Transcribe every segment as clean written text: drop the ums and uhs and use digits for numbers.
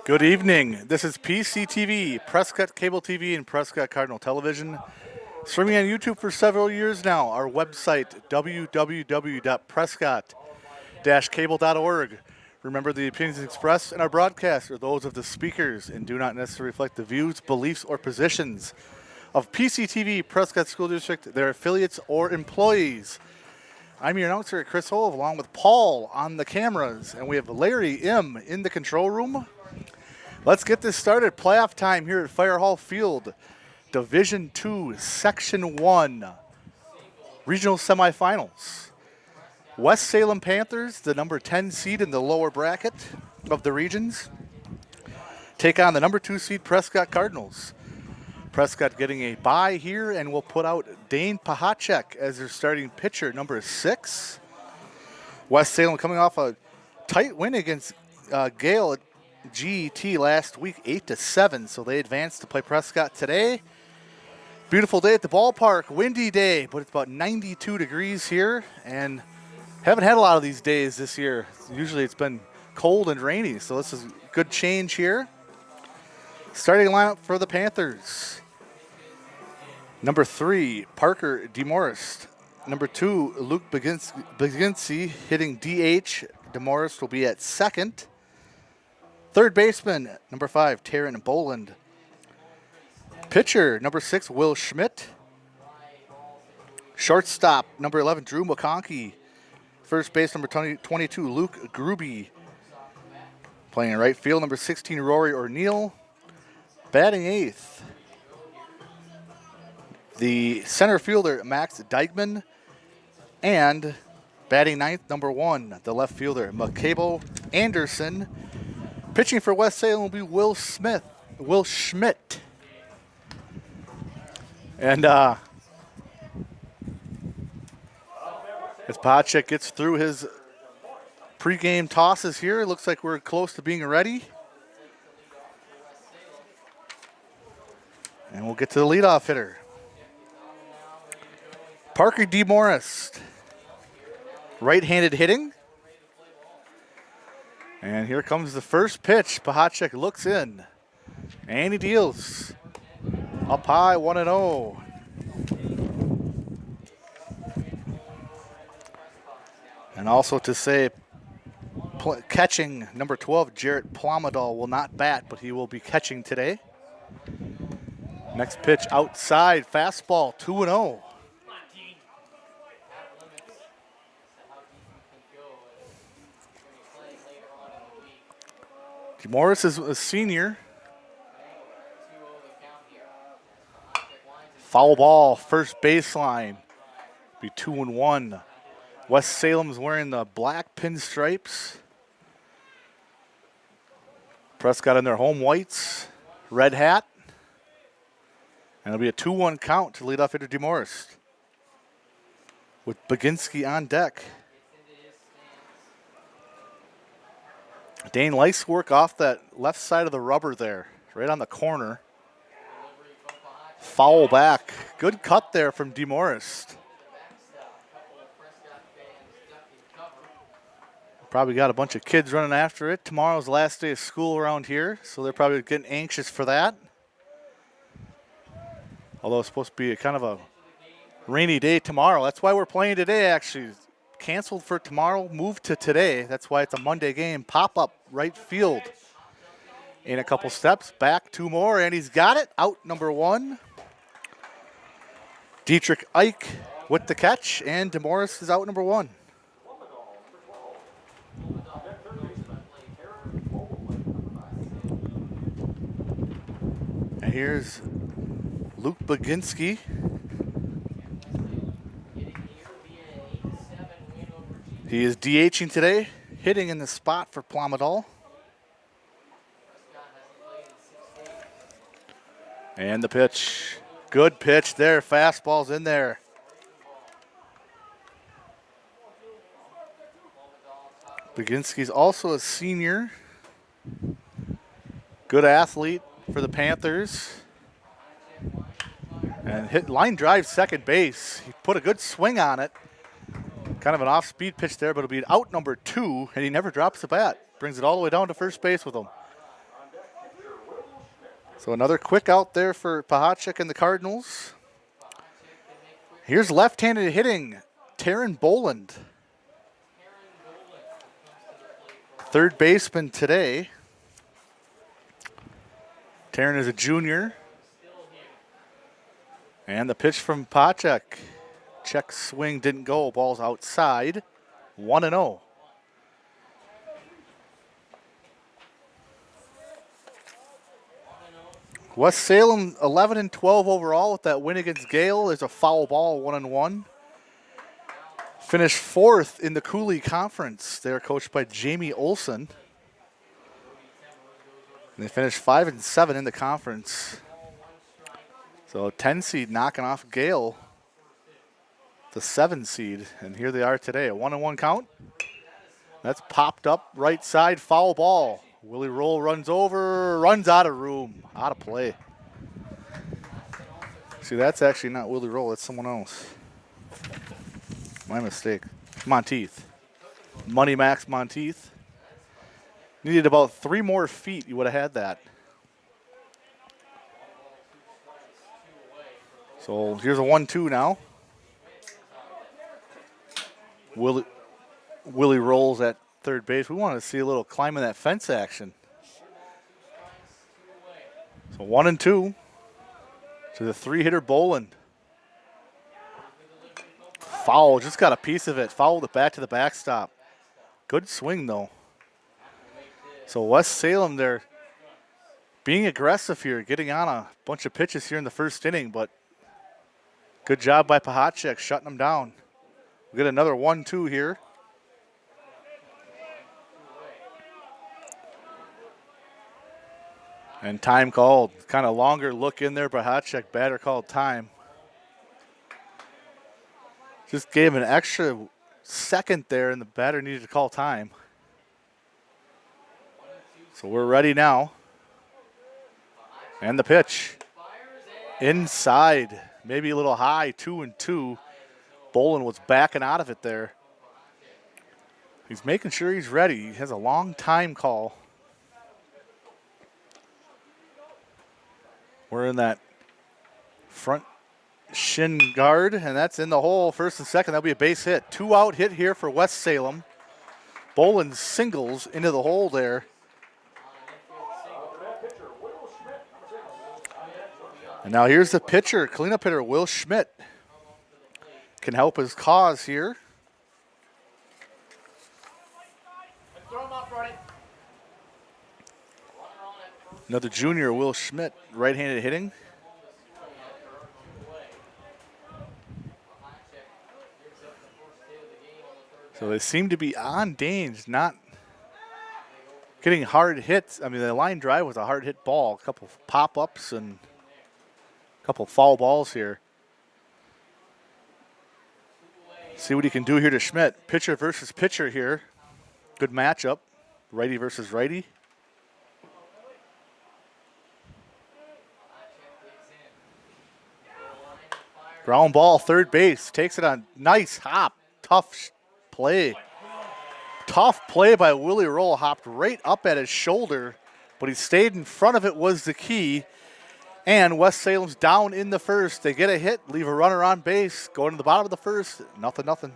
Good evening. This is PCTV, Prescott Cable TV and Prescott Cardinal Television. Streaming on YouTube for several years now. Our website, www.prescott-cable.org. Remember, the opinions expressed in our broadcast are those of the speakers and do not necessarily reflect the views, beliefs, or positions of PCTV, Prescott School District, their affiliates, or employees. I'm your announcer, Chris Hove, along with Paul on the cameras, and we have Larry M. in the control room. Let's get this started. Playoff time here at Fire Hall Field. Division II, Section 1, regional semifinals. West Salem Panthers, the number 10 seed in the lower bracket of the regions, take on the number 2 seed Prescott Cardinals. Prescott getting a bye here, and will put out Dane Pahacek as their starting pitcher, number 6. West Salem coming off a tight win against Gale at GET last week, 8-7, so they advanced to play Prescott today. Beautiful day at the ballpark, windy day, but it's about 92 degrees here, and haven't had a lot of these days this year. Usually it's been cold and rainy, so this is a good change here. Starting lineup for the Panthers. Number 3, Parker DeMorris. Number 2, Luke Baginski hitting DH. DeMorris will be at second. Third baseman, number 5, Taryn Boland. Pitcher, number 6, Will Schmidt. Shortstop, number 11, Drew McConkey. First base, number 22, Luke Gruby. Playing in right field, number 16, Rory O'Neill. Batting eighth, the center fielder, Max Dykeman. And batting ninth, number 1, the left fielder, Makabo Anderson. Pitching for West Salem will be Will Schmidt. And as Pahacek gets through his pregame tosses here, it looks like we're close to being ready. And we'll get to the leadoff hitter. Parker DeMorris, right-handed hitting. And here comes the first pitch. Pahacek looks in, and he deals. Up high, 1-0. And also to say, catching, number 12, Jarrett Plomadal will not bat, but he will be catching today. Next pitch outside, fastball, 2-0. DeMorris is a senior. Foul ball, first baseline. Be 2-1. West Salem's wearing the black pinstripes. Prescott in their home whites, red hat. And it'll be a 2-1 count to lead off hitter DeMorris, with Baginski on deck. Dane likes work off that left side of the rubber there, right on the corner. Foul back. Good cut there from DeMorris. Probably got a bunch of kids running after it. Tomorrow's the last day of school around here, so they're probably getting anxious for that. Although it's supposed to be kind of a rainy day tomorrow. That's why we're playing today, actually. Canceled for tomorrow, moved to today. That's why it's a Monday game. Pop-up right field. In a couple steps, back 2 more, and he's got it. Out number 1. Dietrich Ike with the catch, and DeMorris is out number 1. And here's Luke Baginski. He is DHing today, hitting in the spot for Plomadal. And the pitch. Good pitch there. Fastball's in there. Baginski's also a senior. Good athlete for the Panthers. And hit line drive second base. He put a good swing on it. Kind of an off-speed pitch there, but it'll be out number 2, and he never drops the bat. Brings it all the way down to first base with him. So another quick out there for Pahacek and the Cardinals. Here's left-handed hitting, Taryn Boland. Third baseman today. Taryn is a junior. And the pitch from Pahacek. Check swing didn't go. Ball's outside. 1-0. West Salem 11-12 overall with that win against Gale. There's a foul ball, 1-1. Finished 4th in the Cooley Conference. They're coached by Jamie Olson. And they finished 5-7 in the conference. So 10 seed knocking off Gale, the 7 seed. And here they are today, a 1-1 count. That's popped up right side, foul ball. Willie Roll runs over, runs out of room, out of play. See, that's actually not Willie Roll, that's someone else. My mistake. Monteith. Money Max Monteith. Needed about 3 more feet, you would have had that. So here's a 1-2 now. Willie Rolls at third base. We want to see a little climbing that fence action. So 1-2 to the 3-hitter Boland. Foul, just got a piece of it. Fouled it back to the backstop. Good swing though. So West Salem, they're being aggressive here, getting on a bunch of pitches here in the first inning, but good job by Pahacek shutting them down. We get another 1-2 here. And time called. Kind of longer look in there. Pahacek batter called time. Just gave an extra second there, and the batter needed to call time. So we're ready now. And the pitch. Inside. Maybe a little high, 2-2. Boland was backing out of it there. He's making sure he's ready. He has a long time call. We're in that front shin guard, and that's in the hole. First and second, that'll be a base hit. 2-out hit here for West Salem. Boland singles into the hole there. And now here's the pitcher, cleanup hitter Will Schmidt. Can help his cause here. Another junior, Will Schmidt, right-handed hitting. So they seem to be on Danes, not getting hard hits. I mean, the line drive was a hard hit ball. A couple pop-ups and a couple foul balls here. See what he can do here to Schmidt. Pitcher versus pitcher here. Good matchup. Righty versus righty. Ground ball, third base. Takes it on. Nice hop. Tough play. Tough play by Willie Roll. Hopped right up at his shoulder, but he stayed in front of it was the key. And West Salem's down in the first. They get a hit, leave a runner on base, go into the bottom of the first. Nothing.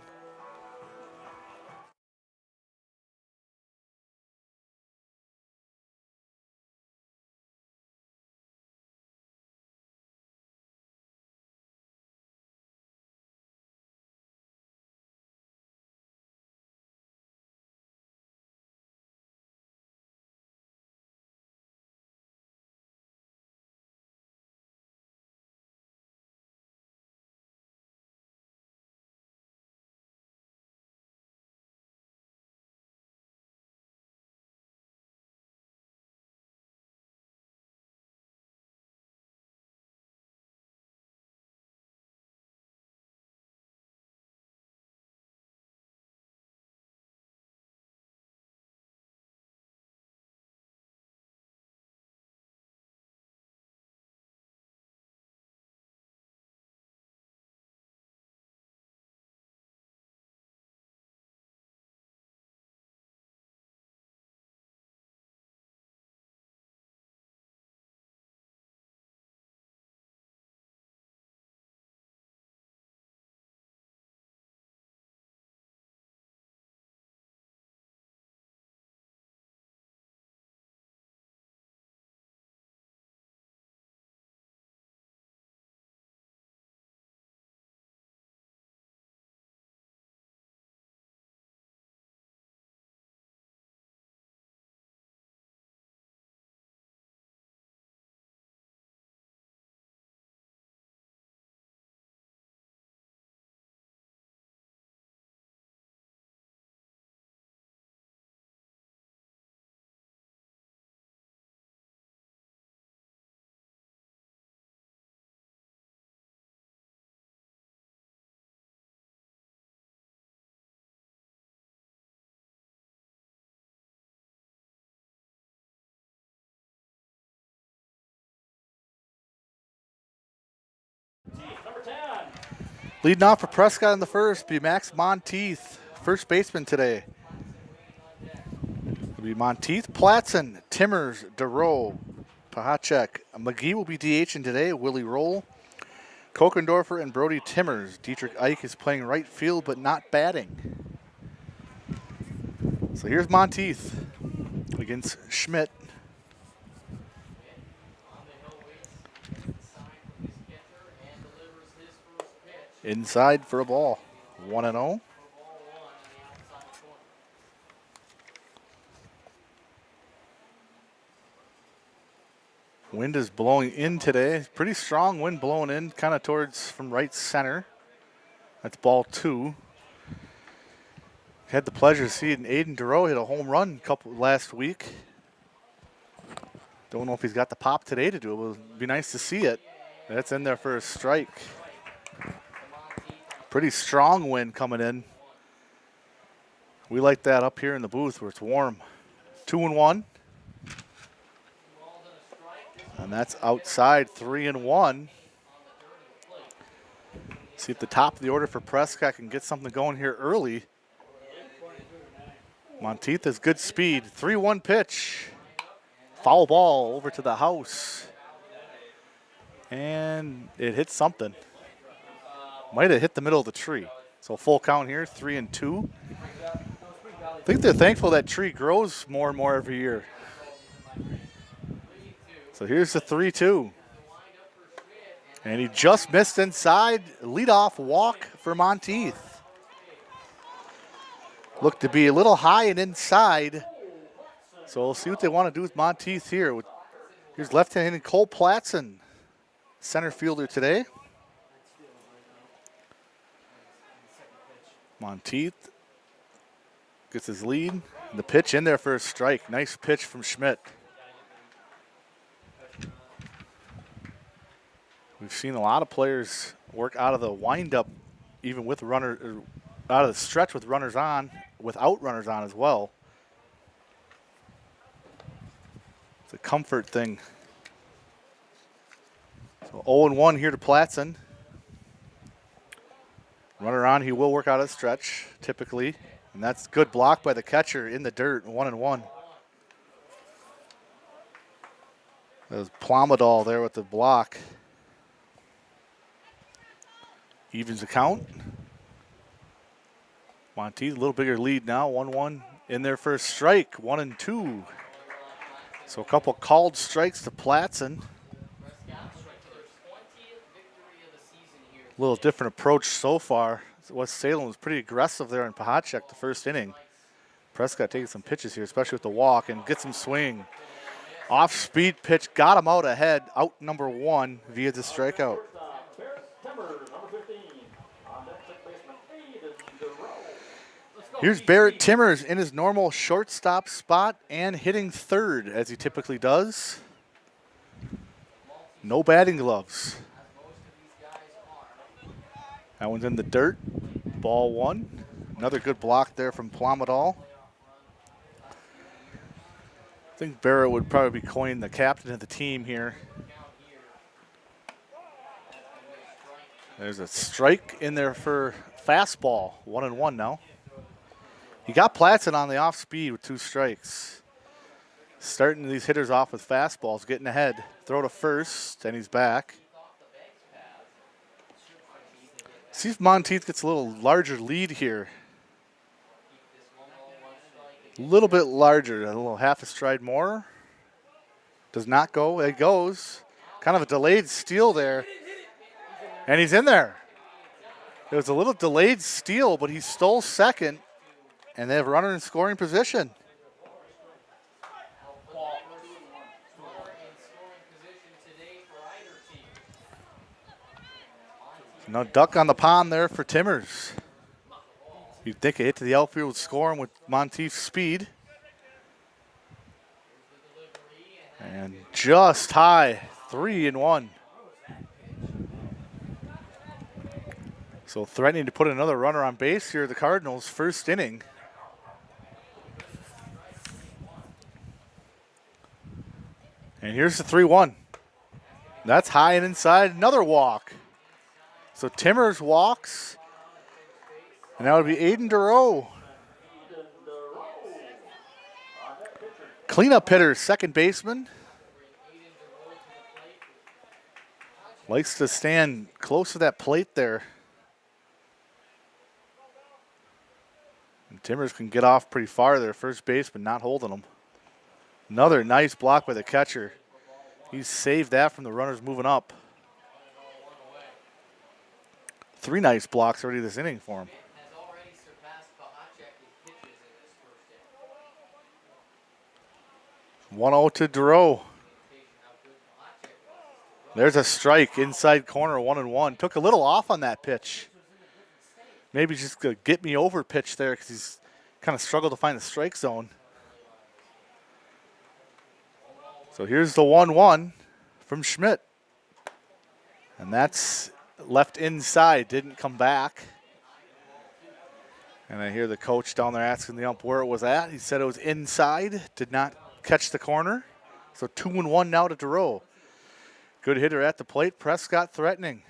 Leading off for Prescott in the first be Max Monteith, first baseman today. It'll be Monteith, Platson, Timmers, DeRoe, Pahacek. McGee will be DHing today. Willie Roll, Kokendorfer, and Brody Timmers. Dietrich Ike is playing right field but not batting. So here's Monteith against Schmidt. Inside for a ball. 1-0. Wind is blowing in today. Pretty strong wind blowing in, kind of towards from right center. That's ball 2. Had the pleasure of seeing Aiden DeRoe hit a home run last week. Don't know if he's got the pop today to do it. It would be nice to see it. That's in there for a strike. Pretty strong wind coming in. We like that up here in the booth where it's warm. 2-1. And that's outside, 3-1. See if the top of the order for Prescott can get something going here early. Monteith has good speed. 3-1 pitch. Foul ball over to the house. And it hit something. Might have hit the middle of the tree. So full count here, 3-2. I think they're thankful that tree grows more and more every year. So here's the 3-2. And he just missed inside. Leadoff walk for Monteith. Looked to be a little high and inside. So we'll see what they want to do with Monteith here. Here's left-handed Cole Platson, center fielder today. Monteith gets his lead. And the pitch in there for a strike. Nice pitch from Schmidt. We've seen a lot of players work out of the windup, even with out of the stretch with runners on, without runners on as well. It's a comfort thing. So 0-1 here to Platson. Runner on, he will work out a stretch, typically. And that's good block by the catcher in the dirt, 1-1. There's Plomadol there with the block. Evens the count. Monteith, a little bigger lead now, 1-1 in their first strike, 1-2. So a couple called strikes to Platson. A little different approach so far. West Salem was pretty aggressive there in Pahacek the first inning. Prescott taking some pitches here, especially with the walk, and gets some swing. Off-speed pitch, got him out ahead, out number 1 via the strikeout. Here's Barrett Timmers in his normal shortstop spot and hitting third, as he typically does. No batting gloves. That one's in the dirt. Ball 1. Another good block there from Plomadol. I think Barrett would probably be coined the captain of the team here. There's a strike in there for fastball. 1-1 now. He got Platson on the off speed with 2 strikes. Starting these hitters off with fastballs, getting ahead. Throw to first, and he's back. See if Monteith gets a little larger lead here. A little bit larger, a little half a stride more. Does not go, it goes. Kind of a delayed steal there. And he's in there. It was a little delayed steal, but he stole second. And they have a runner in scoring position. No duck on the pond there for Timmers. You'd think a hit to the outfield would score him with Monteith's speed. And just high, 3-1. So threatening to put another runner on base here, the Cardinals' first inning. And here's the 3-1. That's high and inside, another walk. So Timmers walks, and that would be Aiden Duro. Cleanup hitter, second baseman. Likes to stand close to that plate there. And Timmers can get off pretty far there, first baseman not holding him. Another nice block by the catcher. He saved that from the runners moving up. 3 nice blocks already this inning for him. 1-0 to Duro. There's a strike, inside corner, 1-1. Took a little off on that pitch. Maybe just a get me over pitch there because he's kind of struggled to find the strike zone. So here's the 1-1 from Schmidt. And that's left inside, didn't come back. And I hear the coach down there asking the ump where it was at. He said it was inside, did not catch the corner. So 2-1 now to Duro. Good hitter at the plate, Prescott threatening.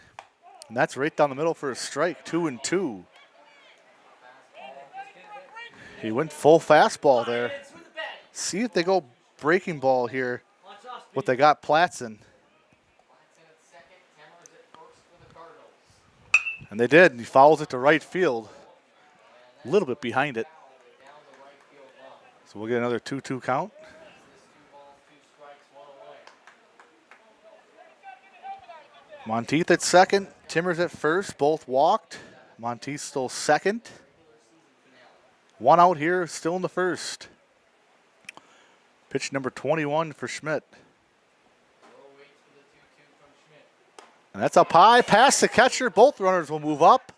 And that's right down the middle for a strike, 2-2. He went full fastball there. See if they go breaking ball here, what they got Platson. And they did, and he fouls it to right field. A little bit behind it. So we'll get another 2-2 count. Monteith at second, Timmers at first, both walked. Monteith still second. 1 out here, still in the first. Pitch number 21 for Schmidt. And that's up high, past the catcher. Both runners will move up.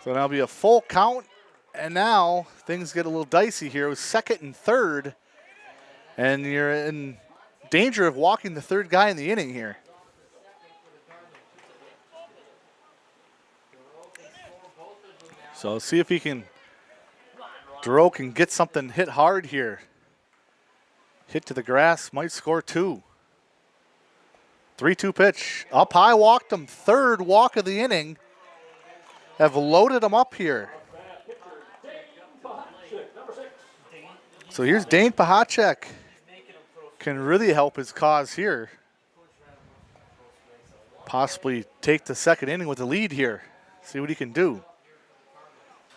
So now it'll be a full count. And now things get a little dicey here with second and third. And you're in danger of walking the third guy in the inning here. So let's see if he can, Duro can get something hit hard here. Hit to the grass, might score 2. 3-2 pitch, up high, walked him. Third walk of the inning. Have loaded him up here. So here's Dane Pahacek. Can really help his cause here. Possibly take the second inning with the lead here. See what he can do.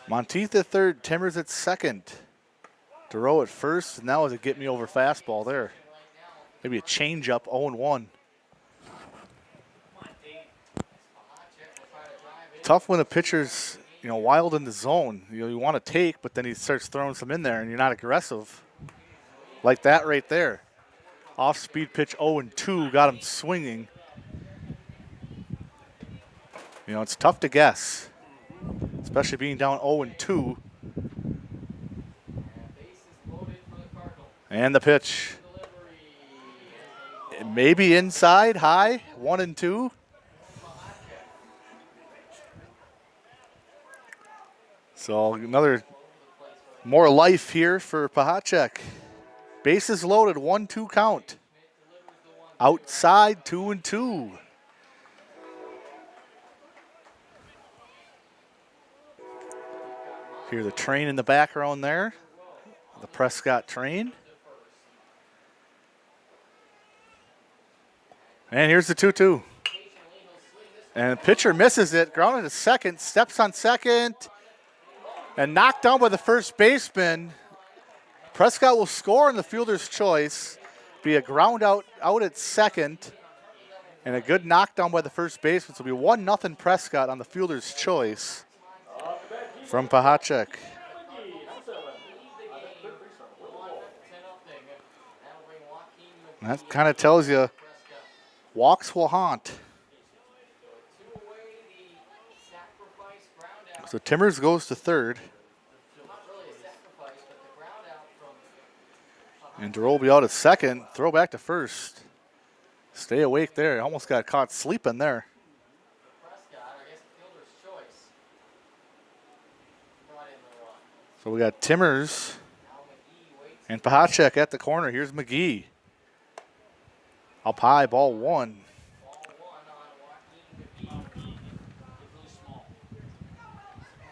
Monteith at third, Timmers at second. Duro at first, and now is a get me over fastball there. Maybe a change-up, 0-1. Tough when a pitcher's, wild in the zone. You want to take, but then he starts throwing some in there, and you're not aggressive. Like that right there. Off-speed pitch, 0-2, got him swinging. It's tough to guess, especially being down 0-2. And the pitch. Maybe inside, high, 1-2. So another more life here for Pahacek. Bases loaded, 1-2 count. Outside, 2-2. Hear the train in the background there. The Prescott train. And here's the 2-2. And the pitcher misses it, grounded to second, steps on second, and knocked down by the first baseman. Prescott will score in the fielder's choice. Be a ground out at second, and a good knockdown by the first baseman. So it'll be 1-0 Prescott on the fielder's choice from Pahacek. And that kind of tells you walks will haunt. So Timmers goes to third. And Duro will be out at second. Throw back to first. Stay awake there. Almost got caught sleeping there. So we got Timmers and Pahacek at the corner. Here's McGee. Up high, ball 1.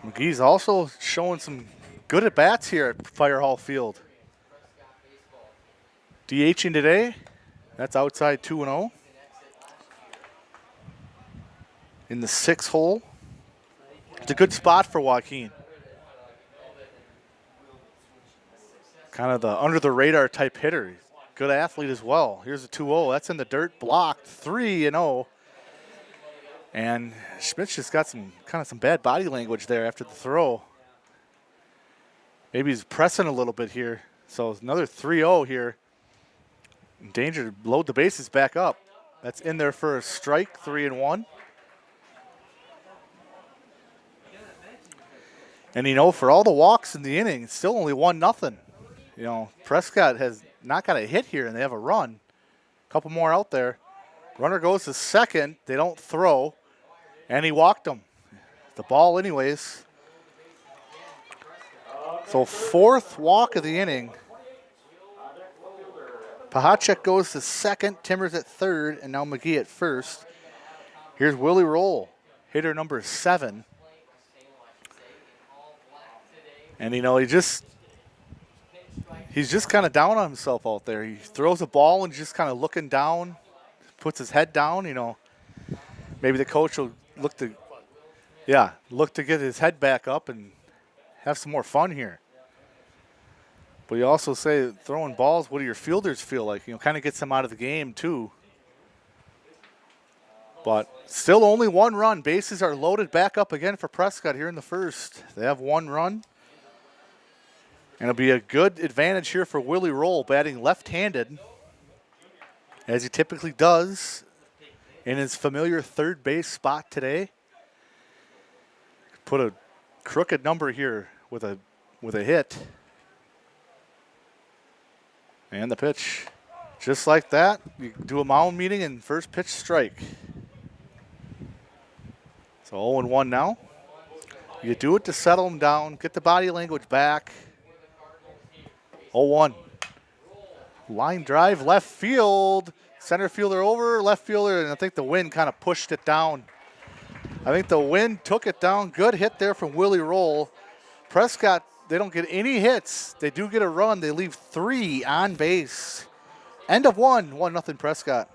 McGee's also showing some good at-bats here at Fire Hall Field. DHing today. That's outside 2-0. In the 6th hole. It's a good spot for Joaquin. Kind of the under-the-radar type hitter. Good athlete as well. Here's a 2-0. That's in the dirt. Blocked. 3-0. And Schmidt's just got some bad body language there after the throw. Maybe he's pressing a little bit here. So another 3-0 here. In danger to load the bases back up. That's in there for a strike. 3-1. And you know, for all the walks in the inning, it's still only 1-0. You know, Prescott has not got a hit here, and they have a run. A couple more out there. Runner goes to second. They don't throw, and he walked him. The ball anyways. So 4th walk of the inning. Pahacek goes to second, Timbers at third, and now McGee at first. Here's Willie Roll, hitter number 7. And, you know, he's just kind of down on himself out there. He throws a ball and just kind of looking down, puts his head down, you know. Maybe the coach will look to get his head back up and have some more fun here. But you also say throwing balls, what do your fielders feel like? You know, kind of gets them out of the game too. But still only 1 run. Bases are loaded back up again for Prescott here in the 1st. They have 1 run. And it'll be a good advantage here for Willie Roll, batting left-handed, as he typically does in his familiar third base spot today. Put a crooked number here with a hit. And the pitch. Just like that, you do a mound meeting and first pitch strike. So 0-1 now. You do it to settle him down, get the body language back. 0-1. Line drive, left field. Center fielder over, left fielder, and I think the wind kind of pushed it down. I think the wind took it down. Good hit there from Willie Roll. Prescott, they don't get any hits. They do get a run. They leave 3 on base. End of 1, 1-0 Prescott.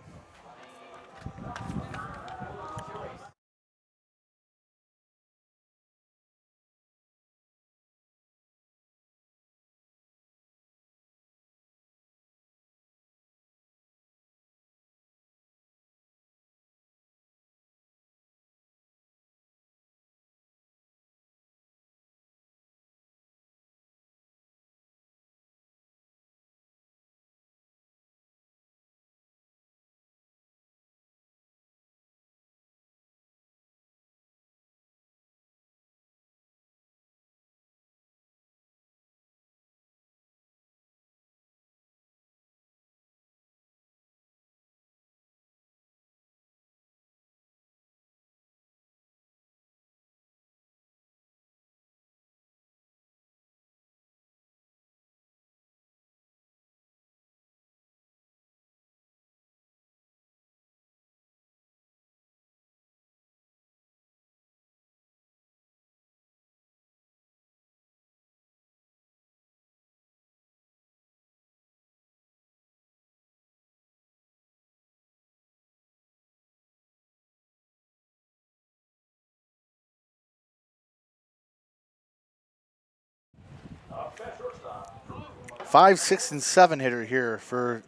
Five, 6, and 7 hitter here for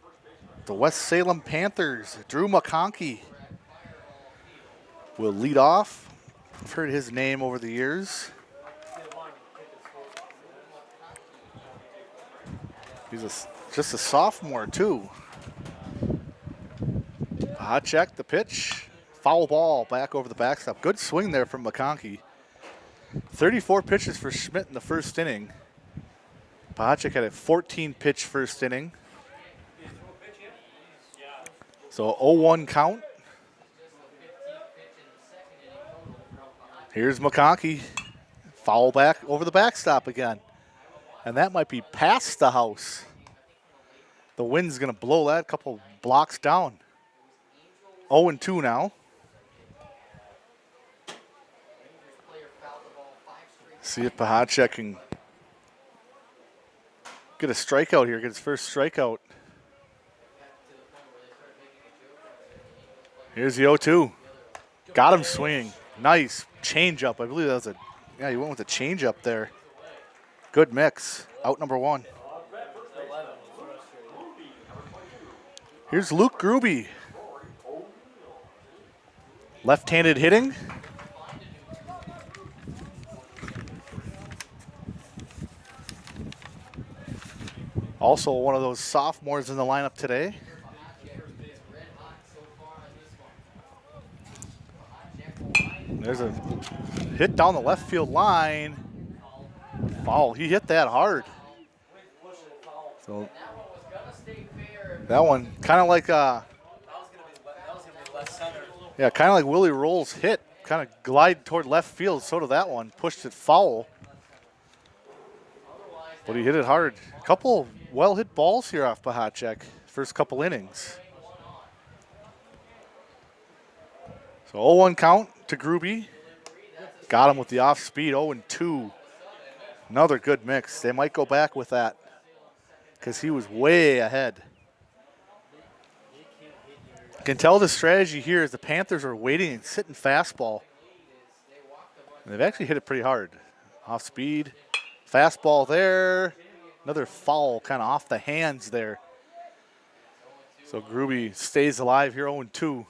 the West Salem Panthers. Drew McConkey will lead off. I've heard his name over the years. He's just a sophomore too. Hot check, the pitch. Foul ball back over the backstop. Good swing there from McConkey. 34 pitches for Schmidt in the 1st inning. Pahacek had a 14-pitch 1st inning. So 0-1 count. Here's McConkey. Foul back over the backstop again. And that might be past the house. The wind's going to blow that a couple blocks down. 0-2 now. See if Pahacek can get a strikeout here, get his first strikeout. Here's the 0-2. Got him swinging. Nice changeup. I believe that was he went with a changeup there. Good mix. Out number 1. Here's Luke Gruby. Left-handed hitting. Also one of those sophomores in the lineup today. There's a hit down the left field line. Foul. He hit that hard. So that one kind of like kind of like Willie Roll's hit. Kind of glided toward left field. So did that one. Pushed it foul. But he hit it hard. A couple well-hit balls here off Pahacek. First couple innings. So 0-1 count to Gruby. Got him with the off-speed, 0-2. Another good mix. They might go back with that because he was way ahead. You can tell the strategy here is the Panthers are waiting and sitting fastball. And they've actually hit it pretty hard. Off-speed, fastball there. Another foul kind of off the hands there. So Gruby stays alive here, 0-2.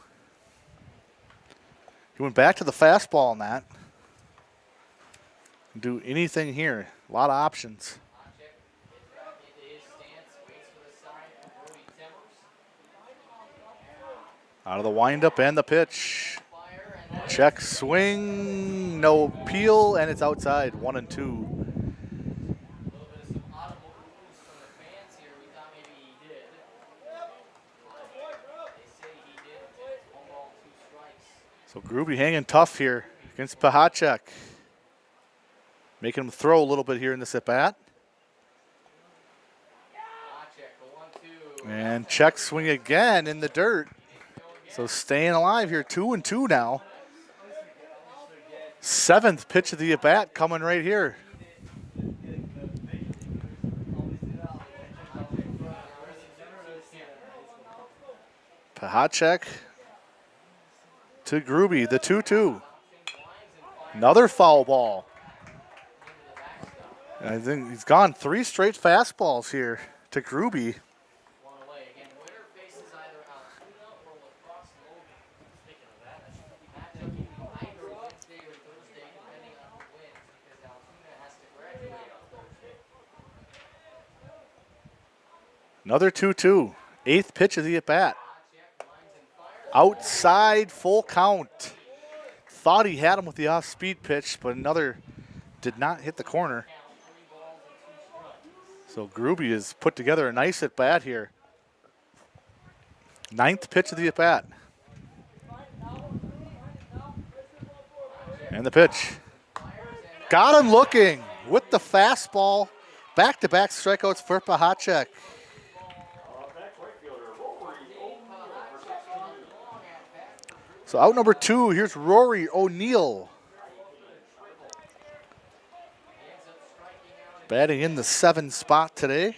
He went back to the fastball on that. Do anything here. A lot of options. Out of the windup and the pitch. Check, swing, no peel, and it's outside, 1-2. So Gruby hanging tough here against Pahacek. Making him throw a little bit here in this at-bat. And check swing again in the dirt. So staying alive here, 2-2 now. 7th pitch of the at-bat coming right here. Pahacek to Gruby, the 2-2. Another foul ball. I think he's gone 3 straight fastballs here to Gruby. Another 2-2. 8th pitch of the at-bat. Outside, full count. Thought he had him with the off-speed pitch, but another did not hit the corner. So Gruby has put together a nice at-bat here. 9th pitch of the at-bat. And the pitch. Got him looking with the fastball. Back-to-back strikeouts for Pahacek. So out number 2, here's Rory O'Neill. Batting in the 7th spot today.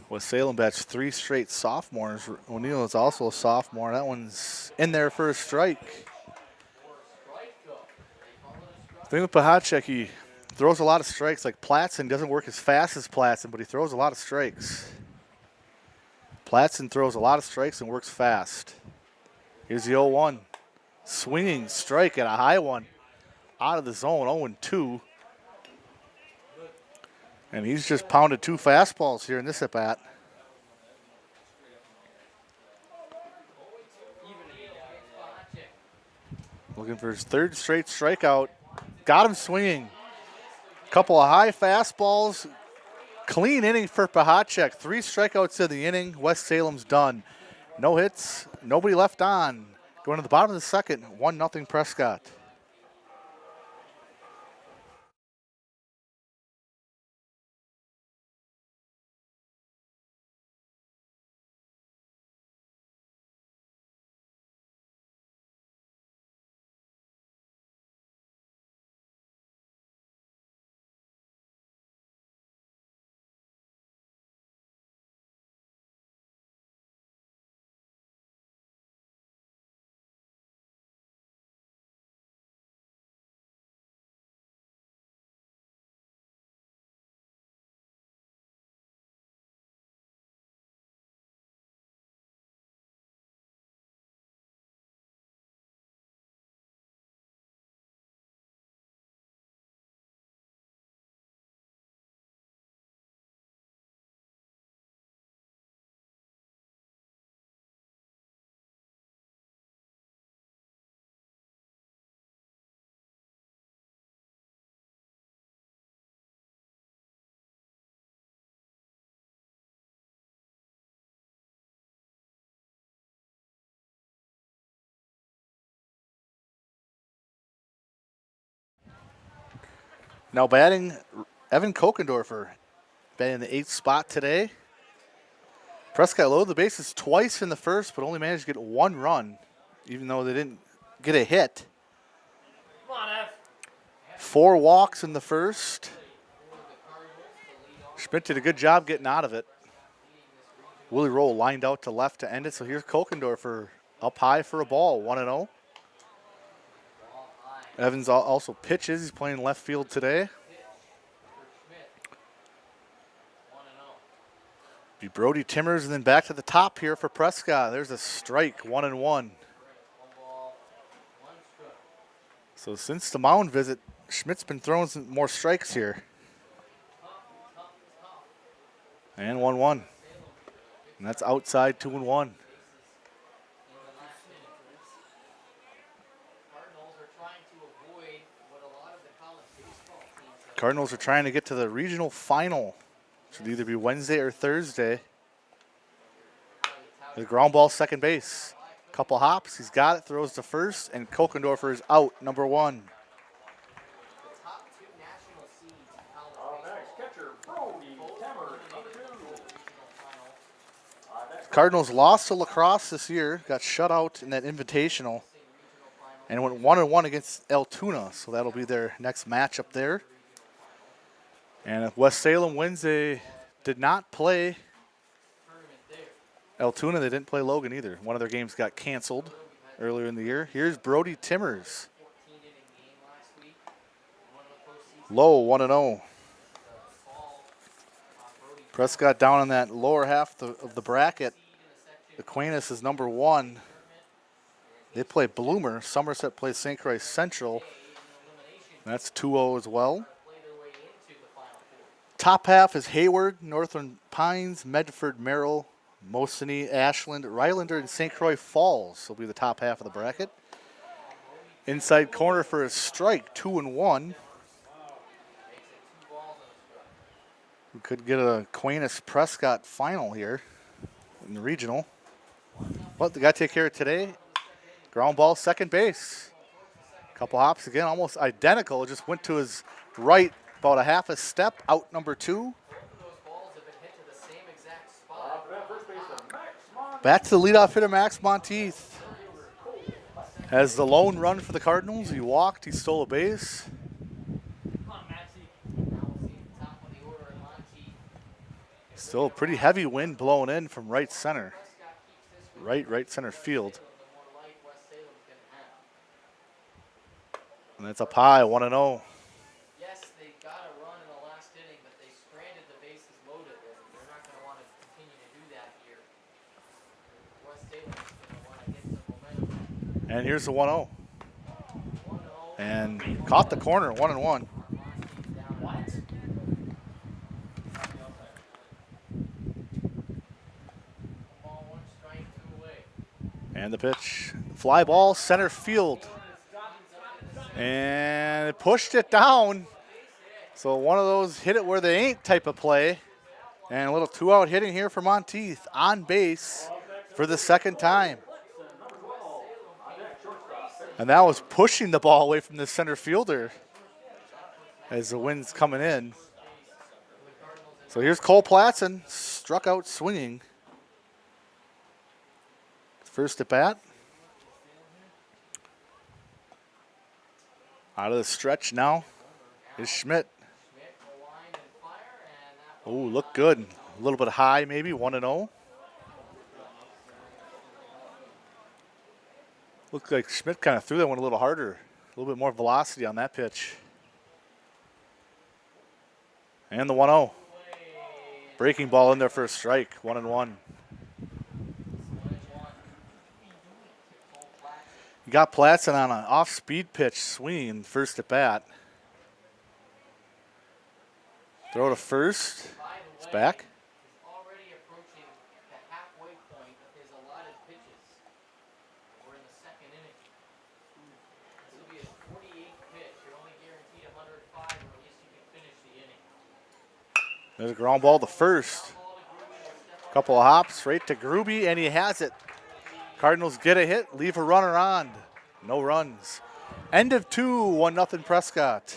With Salem bats 3 straight sophomores. O'Neill is also a sophomore. That one's in there for a strike. The thing with Pahacek, he throws a lot of strikes. Like Platson doesn't work as fast as Platson, but he throws a lot of strikes. Platson throws a lot of strikes and works fast. Here's the 0-1. Swinging strike at a high one. Out of the zone, 0-2. And he's just pounded 2 fastballs here in this at-bat. Looking for his 3rd straight strikeout. Got him swinging. Couple of high fastballs. Clean inning for Pahacek. 3 strikeouts in the inning. West Salem's done. No hits. Nobody left on. Going to the bottom of the 2nd. 1-0 Prescott. Now batting, Evan Kokendorfer, batting in the 8th spot today. Prescott loaded the bases twice in the first, but only managed to get 1 run, even though they didn't get a hit. 4 walks in the first. Schmidt did a good job getting out of it. Willie Roll lined out to left to end it, so here's Kokendorfer up high for a ball, 1-0. Evans also pitches. He's playing left field today. Be Brody Timmers and then back to the top here for Prescott. There's a strike, 1-1. So since the mound visit, Schmidt's been throwing some more strikes here. And 1-1. And that's outside 2-1. Cardinals are trying to get to the regional final. Should either be Wednesday or Thursday. The ground ball, second base. Couple hops, he's got it, throws to first, and Kokendorfer is out, number 1. Cardinals lost to La Crosse this year, got shut out in that invitational, and went 1-1 against Altoona, so that'll be their next matchup there. And if West Salem wins, they did not play Altoona. They didn't play Logan either. One of their games got canceled earlier in the year. Here's Brody Timmers. Low, 1-0. Prescott down in that lower half of the bracket. Aquinas is number 1. They play Bloomer. Somerset plays St. Croix Central. That's 2-0 as well. Top half is Hayward, Northern Pines, Medford, Merrill, Mosinee, Ashland, Rylander, and St. Croix Falls will be the top half of the bracket. Inside corner for a strike, 2-1. We could get a Aquinas Prescott final here in the regional. But they got to take care of it today. Ground ball, second base. Couple hops again, almost identical. Just went to his right about a half a step, out number 2. Back to the leadoff hitter, Max Monteith. Has the lone run for the Cardinals. He walked, he stole a base. Still a pretty heavy wind blowing in from right center. Right center field. And that's up high, 1-0. Yes, they got a run in the last inning, but they stranded the bases loaded. They're not going to want to continue to do that here. West Salem's going to want to get some momentum. And here's the 1-0. And caught the corner, 1-1. And the pitch. Fly ball, center field. And it pushed it down. So one of those hit it where they ain't type of play. And a little 2-out hitting here for Monteith on base for the second time. And that was pushing the ball away from the center fielder as the wind's coming in. So here's Cole Platson, struck out swinging. First at bat. Out of the stretch now is Schmidt. Oh, look good. A little bit high maybe, 1-0. Looked like Schmidt kind of threw that one a little harder. A little bit more velocity on that pitch. And the 1-0. Breaking ball in there for a strike, 1-1. You got Platson on an off-speed pitch swinging first at bat. Throw to first. It's back. Already approaching the halfway point of his allotted pitches. We're in the second inning. This will be his 48th pitch. You're only guaranteed 105, or at least you can finish the inning. There's a ground ball to first. Couple of hops right to Gruby, and he has it. Cardinals get a hit, leave a runner on. No runs. End of 2, 1-0 Prescott.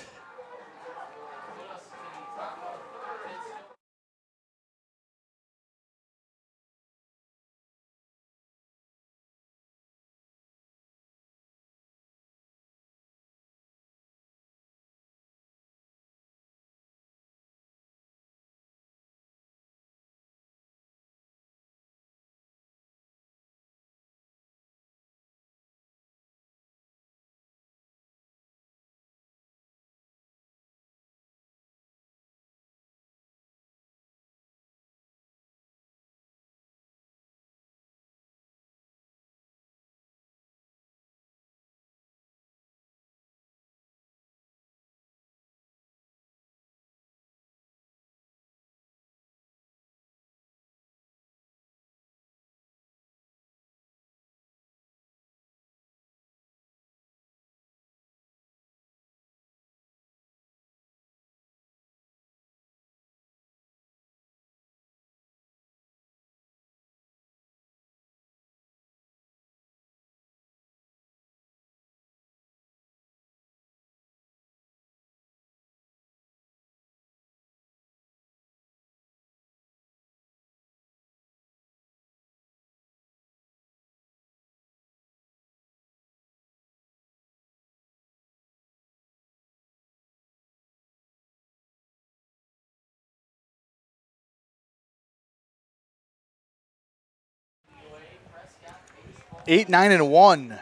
8, 9, and 1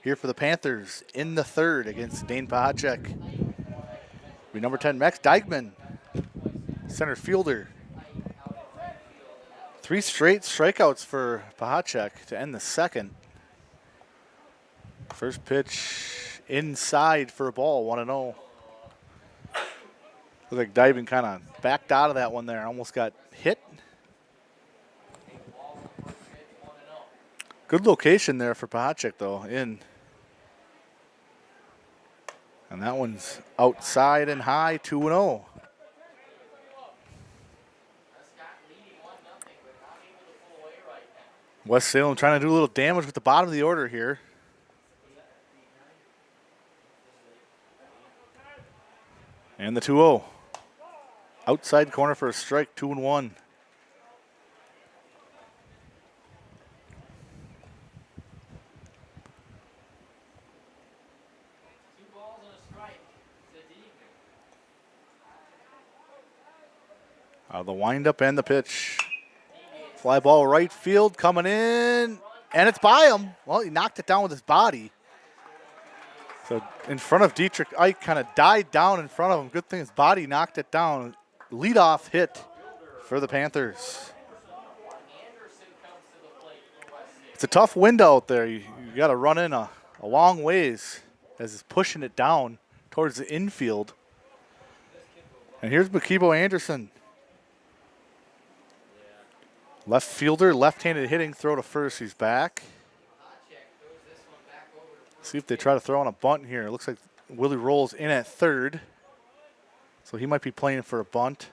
here for the Panthers in the third against Dane Pahacek. Be number 10, Max Dykeman, center fielder. 3 straight strikeouts for Pahacek to end the second. First pitch inside for a ball, 1-0. Looks like Dykeman kind of backed out of that one there, almost got hit. Good location there for Pahacek, though, in. And that one's outside and high, 2-0. West Salem trying to do a little damage with the bottom of the order here. And the 2-0. Outside corner for a strike, 2-1. The windup and the pitch. Fly ball right field coming in, and it's by him. Well, he knocked it down with his body. So in front of Dietrich Ike, kind of died down in front of him. Good thing his body knocked it down. Leadoff hit for the Panthers. It's a tough wind out there. You got to run in a long ways as he's pushing it down towards the infield. And here's Makibo Anderson. Left fielder, left-handed hitting, throw to first. He's back. See if they try to throw on a bunt here. It looks like Willie rolls in at third. So he might be playing for a bunt.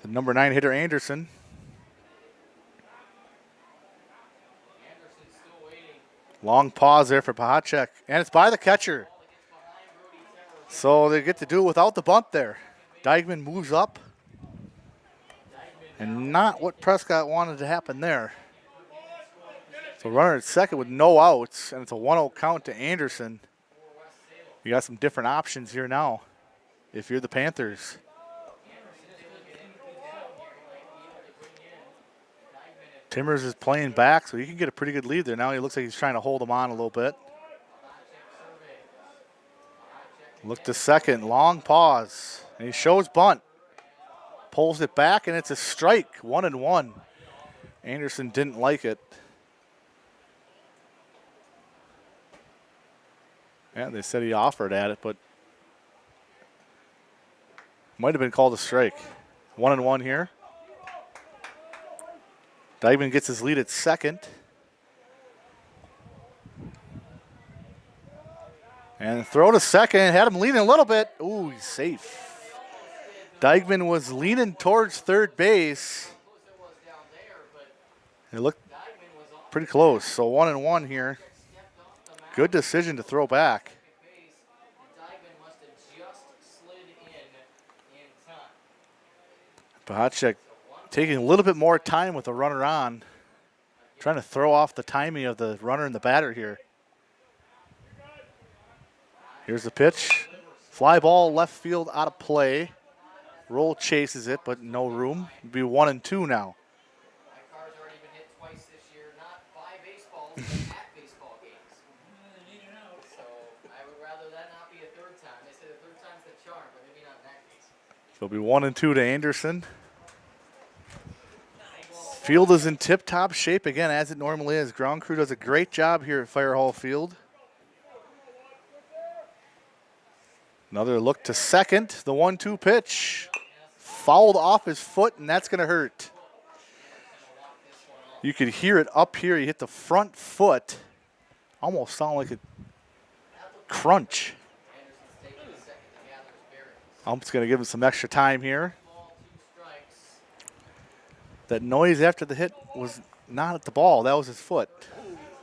The number 9 hitter, Anderson. Long pause there for Pahacek. And it's by the catcher. So they get to do it without the bunt there. Dykeman moves up. And not what Prescott wanted to happen there. So runner at second with no outs, and it's a 1-0 count to Anderson. You got some different options here now if you're the Panthers. Timmers is playing back, so he can get a pretty good lead there. Now he looks like he's trying to hold him on a little bit. Look to second, long pause, and he shows bunt. Pulls it back, and it's a strike, 1-1. Anderson didn't like it. Yeah, they said he offered at it, but might have been called a strike. 1-1 here. Dykeman gets his lead at second. And throw to second, had him leaning a little bit. Ooh, he's safe. Dykeman was leaning towards third base. It looked pretty close. So 1-1 here. Good decision to throw back. Pahacek taking a little bit more time with the runner on. Trying to throw off the timing of the runner and the batter here. Here's the pitch. Fly ball left field out of play. Roll chases it, but no room. It'll be 1-2 now. My car's already been hit twice this year, not by baseballs, but at baseball games. So I would rather that not be a third time. They say the third time's the charm, but maybe not in that case. So it'll be 1-2 to Anderson. Field is in tip-top shape again, as it normally is. Ground crew does a great job here at Fire Hall Field. Another look to second. The 1-2 pitch. Fouled off his foot, and that's going to hurt. You could hear it up here. He hit the front foot. Almost sounded like a crunch. I'm just going to give him some extra time here. That noise after the hit was not at the ball. That was his foot.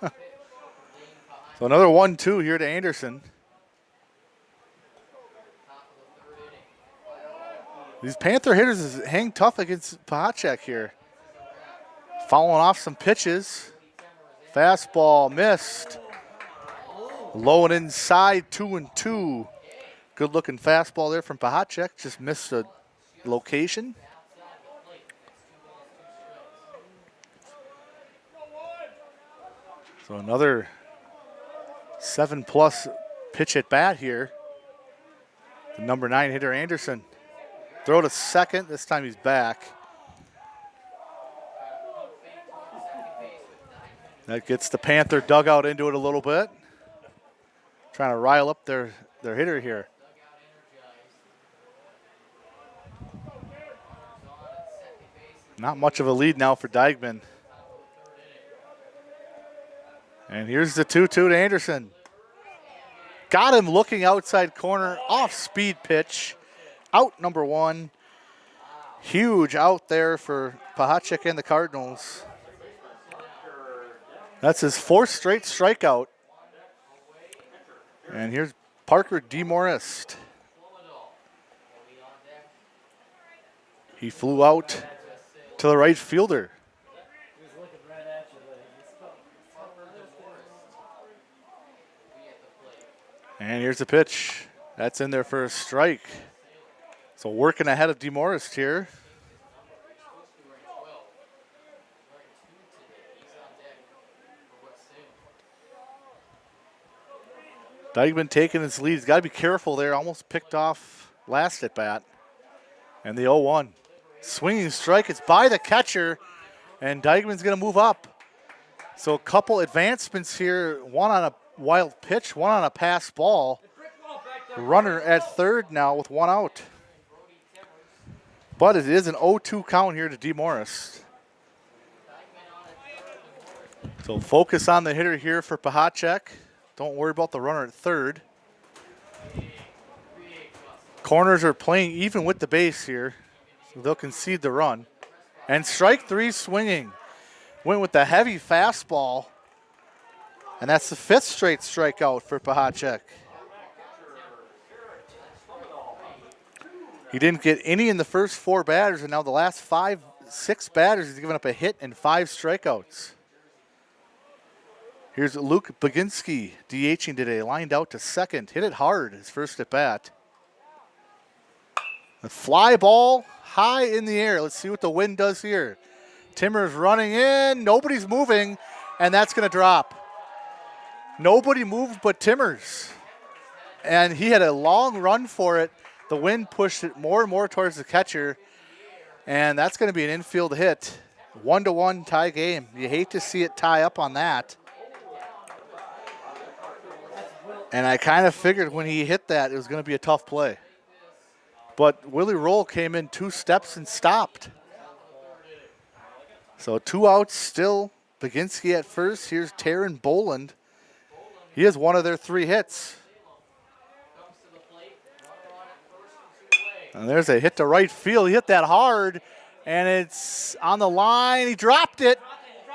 So another 1-2 here to Anderson. These Panther hitters hang tough against Pahacek here. Following off some pitches. Fastball missed. Low and inside, 2-2. Good looking fastball there from Pahacek. Just missed the location. So another 7+ pitch at bat here. The number 9 hitter Anderson. Throw to second. This time he's back. That gets the Panther dugout into it a little bit. Trying to rile up their hitter here. Not much of a lead now for Dykeman. And here's the 2-2 to Anderson. Got him looking outside corner, off speed pitch. Out number 1. Huge out there for Pahacek and the Cardinals. That's his 4th straight strikeout. And here's Parker DeMorist. He flew out to the right fielder. And here's the pitch. That's in there for a strike. So working ahead of DeMorist here. Dykeman taking his lead. He's got to be careful there. Almost picked off last at bat. And the 0-1. Swinging strike. It's by the catcher. And Dykeman's going to move up. So a couple advancements here. One on a wild pitch, one on a pass ball. Runner at third now with 1 out. But it is an 0-2 count here to DeMorist. So focus on the hitter here for Pahacek. Don't worry about the runner at third. Corners are playing even with the base here, so they'll concede the run. And strike 3 swinging. Went with the heavy fastball. And that's the 5th straight strikeout for Pahacek. He didn't get any in the first 4 batters, and now the last 6 batters he's given up a hit and 5 strikeouts. Here's Luke Baginski, DHing today, lined out to second. Hit it hard, his first at bat. The fly ball high in the air. Let's see what the wind does here. Timmer's running in, nobody's moving, and that's going to drop. Nobody moved but Timmers. And he had a long run for it. The wind pushed it more and more towards the catcher. And that's going to be an infield hit. 1-1 tie game. You hate to see it tie up on that. And I kind of figured when he hit that it was going to be a tough play. But Willie Roll came in 2 steps and stopped. So 2 outs still. Baginski at first. Here's Taryn Boland. He has one of their 3 hits. And there's a hit to right field. He hit that hard, and it's on the line. He dropped it.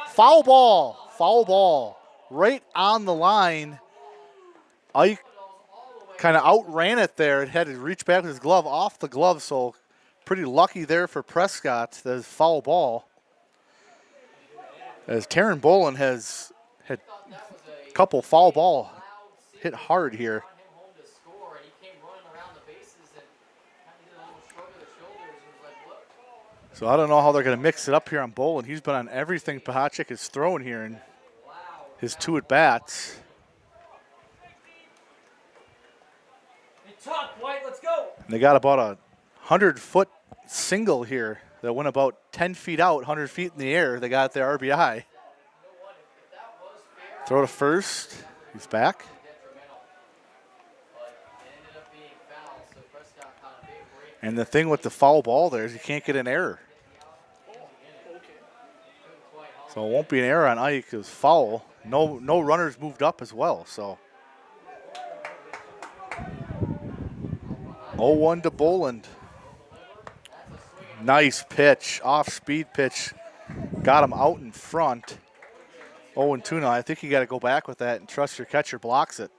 Foul ball. Foul ball. Right on the line. Ike kind of outran it there. It had to reach back with his glove off the glove, so pretty lucky there for Prescott. That is foul ball. As Taryn Boland has had a couple foul ball hit hard here. So I don't know how they're going to mix it up here on Boland. He's been on everything Pahacek has thrown here in his 2 at-bats. Let's go. And they got about a 100-foot single here that went about 10 feet out, 100 feet in the air. They got their RBI. Throw to first. He's back. And the thing with the foul ball there is you can't get an error. So it won't be an error on Ike. It was foul. No runners moved up as well. So 0-1 to Boland. Nice pitch, off-speed pitch. Got him out in front. 0-2 now. I think you got to go back with that and trust your catcher blocks it.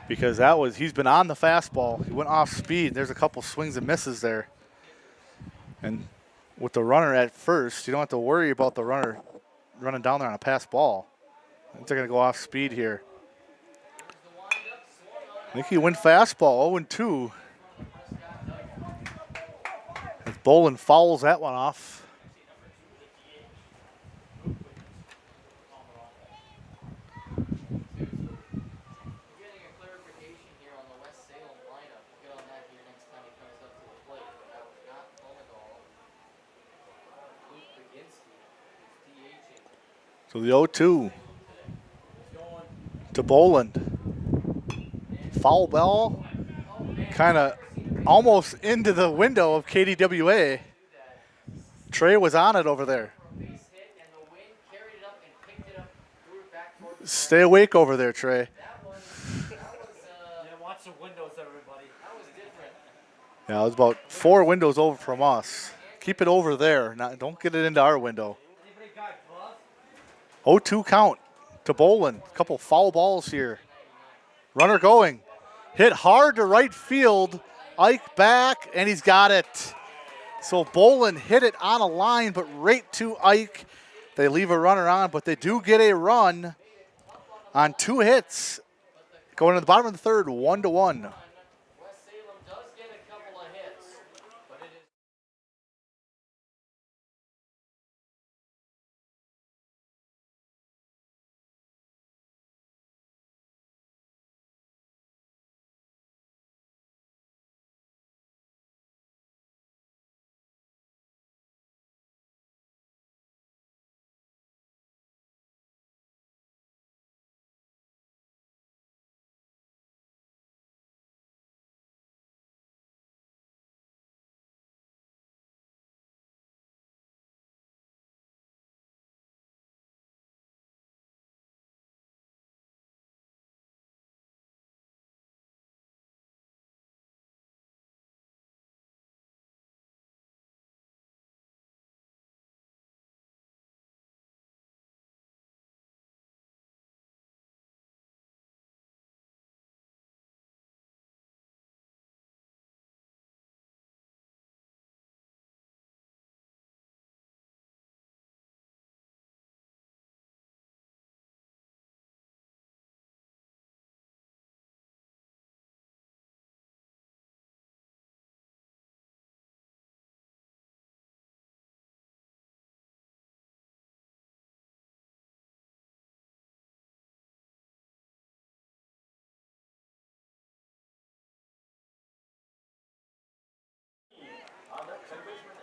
Because he's been on the fastball. He went off speed. There's a couple swings and misses there. And with the runner at first, you don't have to worry about the runner running down there on a pass ball. I think they're going to go off speed here. I think he went fastball, 0-2. As Boland fouls that one off. So the 0-2 to Boland. Foul ball, kind of almost into the window of KDWA. Trey was on it over there. Stay awake over there, Trey. Watch the windows, everybody. Yeah, it was about 4 windows over from us. Keep it over there. Don't get it into our window. 0-2 count to Boland. A couple foul balls here. Runner going. Hit hard to right field. Ike back, and he's got it. So Boland hit it on a line, but right to Ike. They leave a runner on, but they do get a run on 2 hits. Going to the bottom of the third, 1-1. Salem does get a couple of hits, but it is.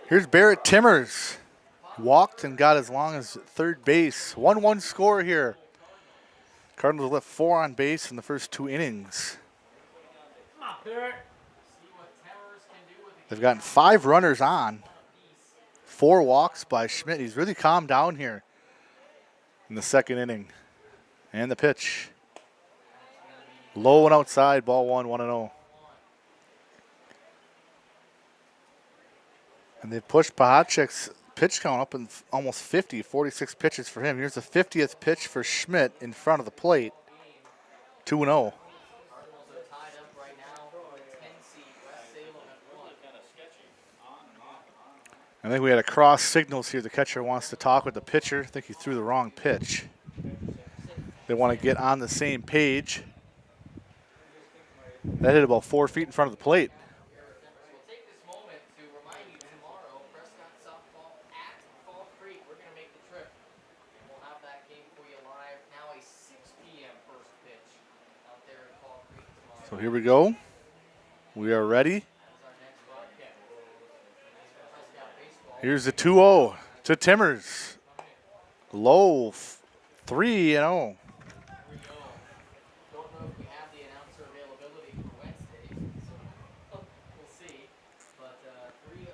Here's Barrett Timmers. Walked and got as long as third base. 1-1 score here. Cardinals left 4 on base in the first 2 innings. They've gotten 5 runners on. 4 walks by Schmidt. He's really calmed down here in the second inning. And the pitch. Low and outside, ball 1, 1-0. And they pushed Pahacek's pitch count up in almost 50, 46 pitches for him. Here's the 50th pitch for Schmidt in front of the plate. 2-0. Cardinals are tied up right now for the 10 seed. West Salem at 1. I think we had a cross signals here. The catcher wants to talk with the pitcher. I think he threw the wrong pitch. They want to get on the same page. That hit about 4 feet in front of the plate. We'll take this moment to remind you tomorrow, Prescott softball at Fall Creek. We're going to make the trip. And we'll have that game for you live. Now a 6 p.m. first pitch out there in Fall Creek tomorrow. So here we go. We are ready. That's our next broadcast. Prescott baseball. Here's the 2-0 to Timmers. Low 3-0. Don't know if we have the announcer availability for Wednesday, so we'll see. But 3-0.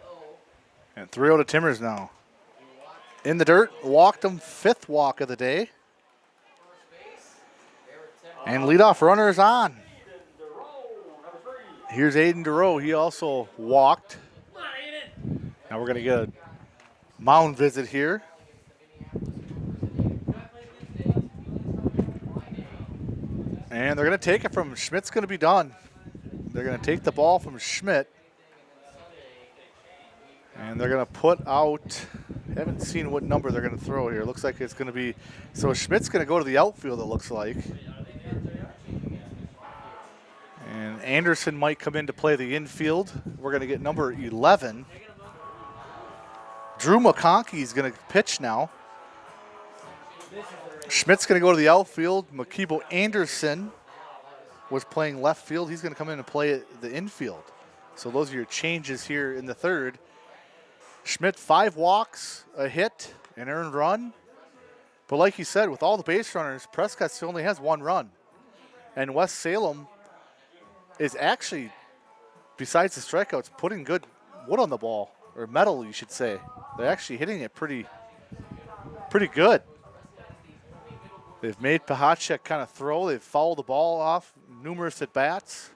And 3-0 to Timmers now. In the dirt, walked him, 5th walk of the day. First base. Barrett Timmers. And leadoff runner is on. Here's Aiden DeRoe. He also walked. Now we're going to get a mound visit here. And they're going to take it from Schmidt's going to be done. They're going to take the ball from Schmidt. And they're going to put out, haven't seen what number they're going to throw here. Looks like it's going to be, so Schmidt's going to go to the outfield, it looks like. And Anderson might come in to play the infield. We're going to get number 11. Drew McConkey is going to pitch now. Schmidt's going to go to the outfield. Makibo Anderson was playing left field. He's going to come in and play the infield. So those are your changes here in the third. Schmidt, 5 walks, a hit, an earned run. But like you said, with all the base runners, Prescott still only has one run. And West Salem is actually, besides the strikeouts, putting good wood on the ball, or metal, you should say. They're actually hitting it pretty good. They've made Pahacek kind of throw. They've fouled the ball off numerous at-bats.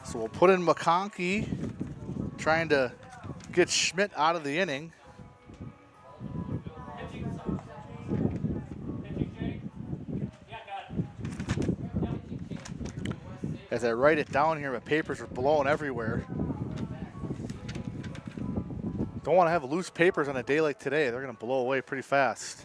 So we'll put in McConkey, trying to get Schmidt out of the inning. As I write it down here, my papers are blowing everywhere. Don't want to have loose papers on a day like today. They're going to blow away pretty fast.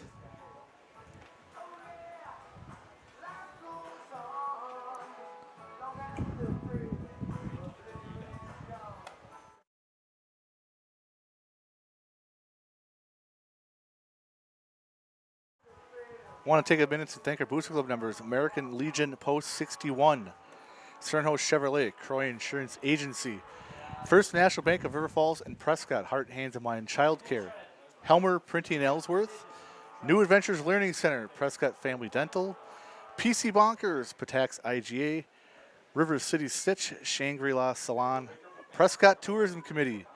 Want to take a minute to thank our Booster Club members: American Legion Post 61, Sternhouse Chevrolet, Croy Insurance Agency, First National Bank of River Falls and Prescott, Heart, Hands and Mind Child Care, Helmer Printing Ellsworth, New Adventures Learning Center, Prescott Family Dental, PC Bonkers, Patax IGA, River City Stitch, Shangri-La Salon, Prescott Tourism Committee,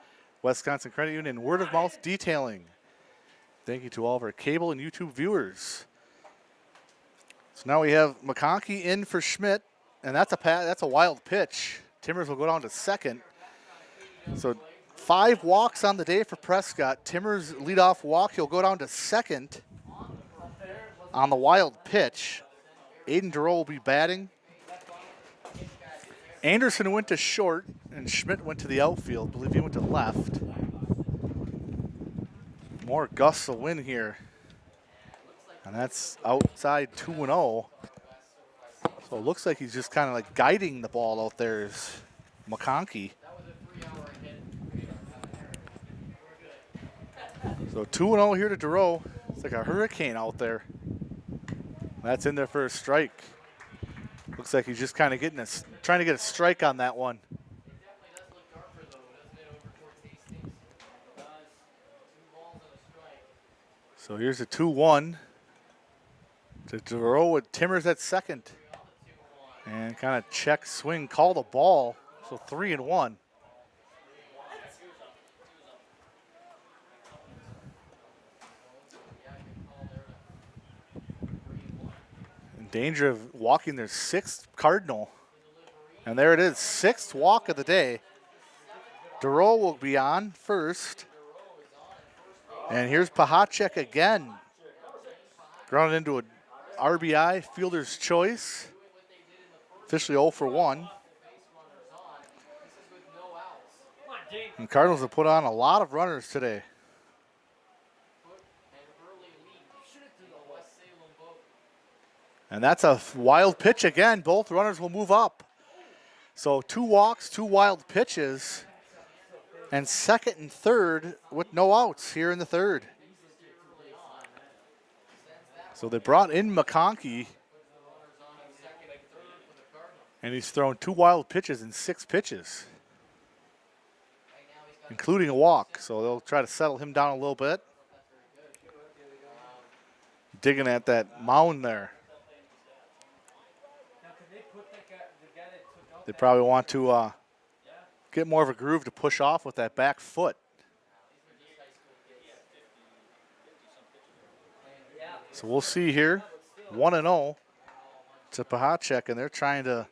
Wisconsin Credit Union, and Word of Mouth Detailing. Thank you to all of our cable and YouTube viewers. So now we have McConkey in for Schmidt, and that's a wild pitch. Timmers will go down to second. So 5 walks on the day for Prescott. Timmers leadoff walk. He'll go down to second on the wild pitch. Aiden Duro will be batting. Anderson went to short, and Schmidt went to the outfield. I believe he went to left. More gusts of wind here. And that's outside 2-0. So it looks like he's just kind of like guiding the ball out there is McConkey. So 2-0 here to Duro. It's like a hurricane out there. That's in there for a strike. Looks like he's just kind of trying to get a strike on that one. So here's a 2-1 to Duro with Timmers at second. And kind of check, swing, call the ball. So 3-1. In danger of walking their 6th Cardinal. And there it is, 6th walk of the day. Duro will be on first. And here's Pahacek again. Grounded into an RBI, fielder's choice. Officially 0 for 1. And Cardinals have put on a lot of runners today. And that's a wild pitch again. Both runners will move up. So 2 walks, 2 wild pitches. And second and third with no outs here in the third. So they brought in McConkey. And he's thrown 2 wild pitches in 6 pitches, including a walk. So they'll try to settle him down a little bit. Digging at that mound there. They probably want to get more of a groove to push off with that back foot. So we'll see here. 1-0 to Pahacek, and they're trying to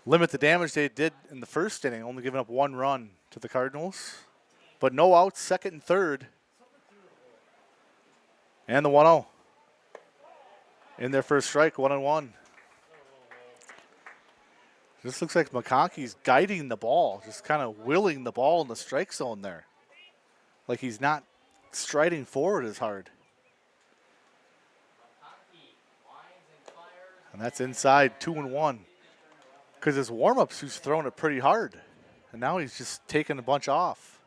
limit the damage they did in the first inning, only giving up 1 run to the Cardinals. But no outs, second and third. And the 1-0. In their first strike, 1-1. This looks like McConkey's guiding the ball, just kind of willing the ball in the strike zone there. Like he's not striding forward as hard. And that's inside 2-1. Because his warm-ups, he's throwing it pretty hard. And now he's just taking a bunch off.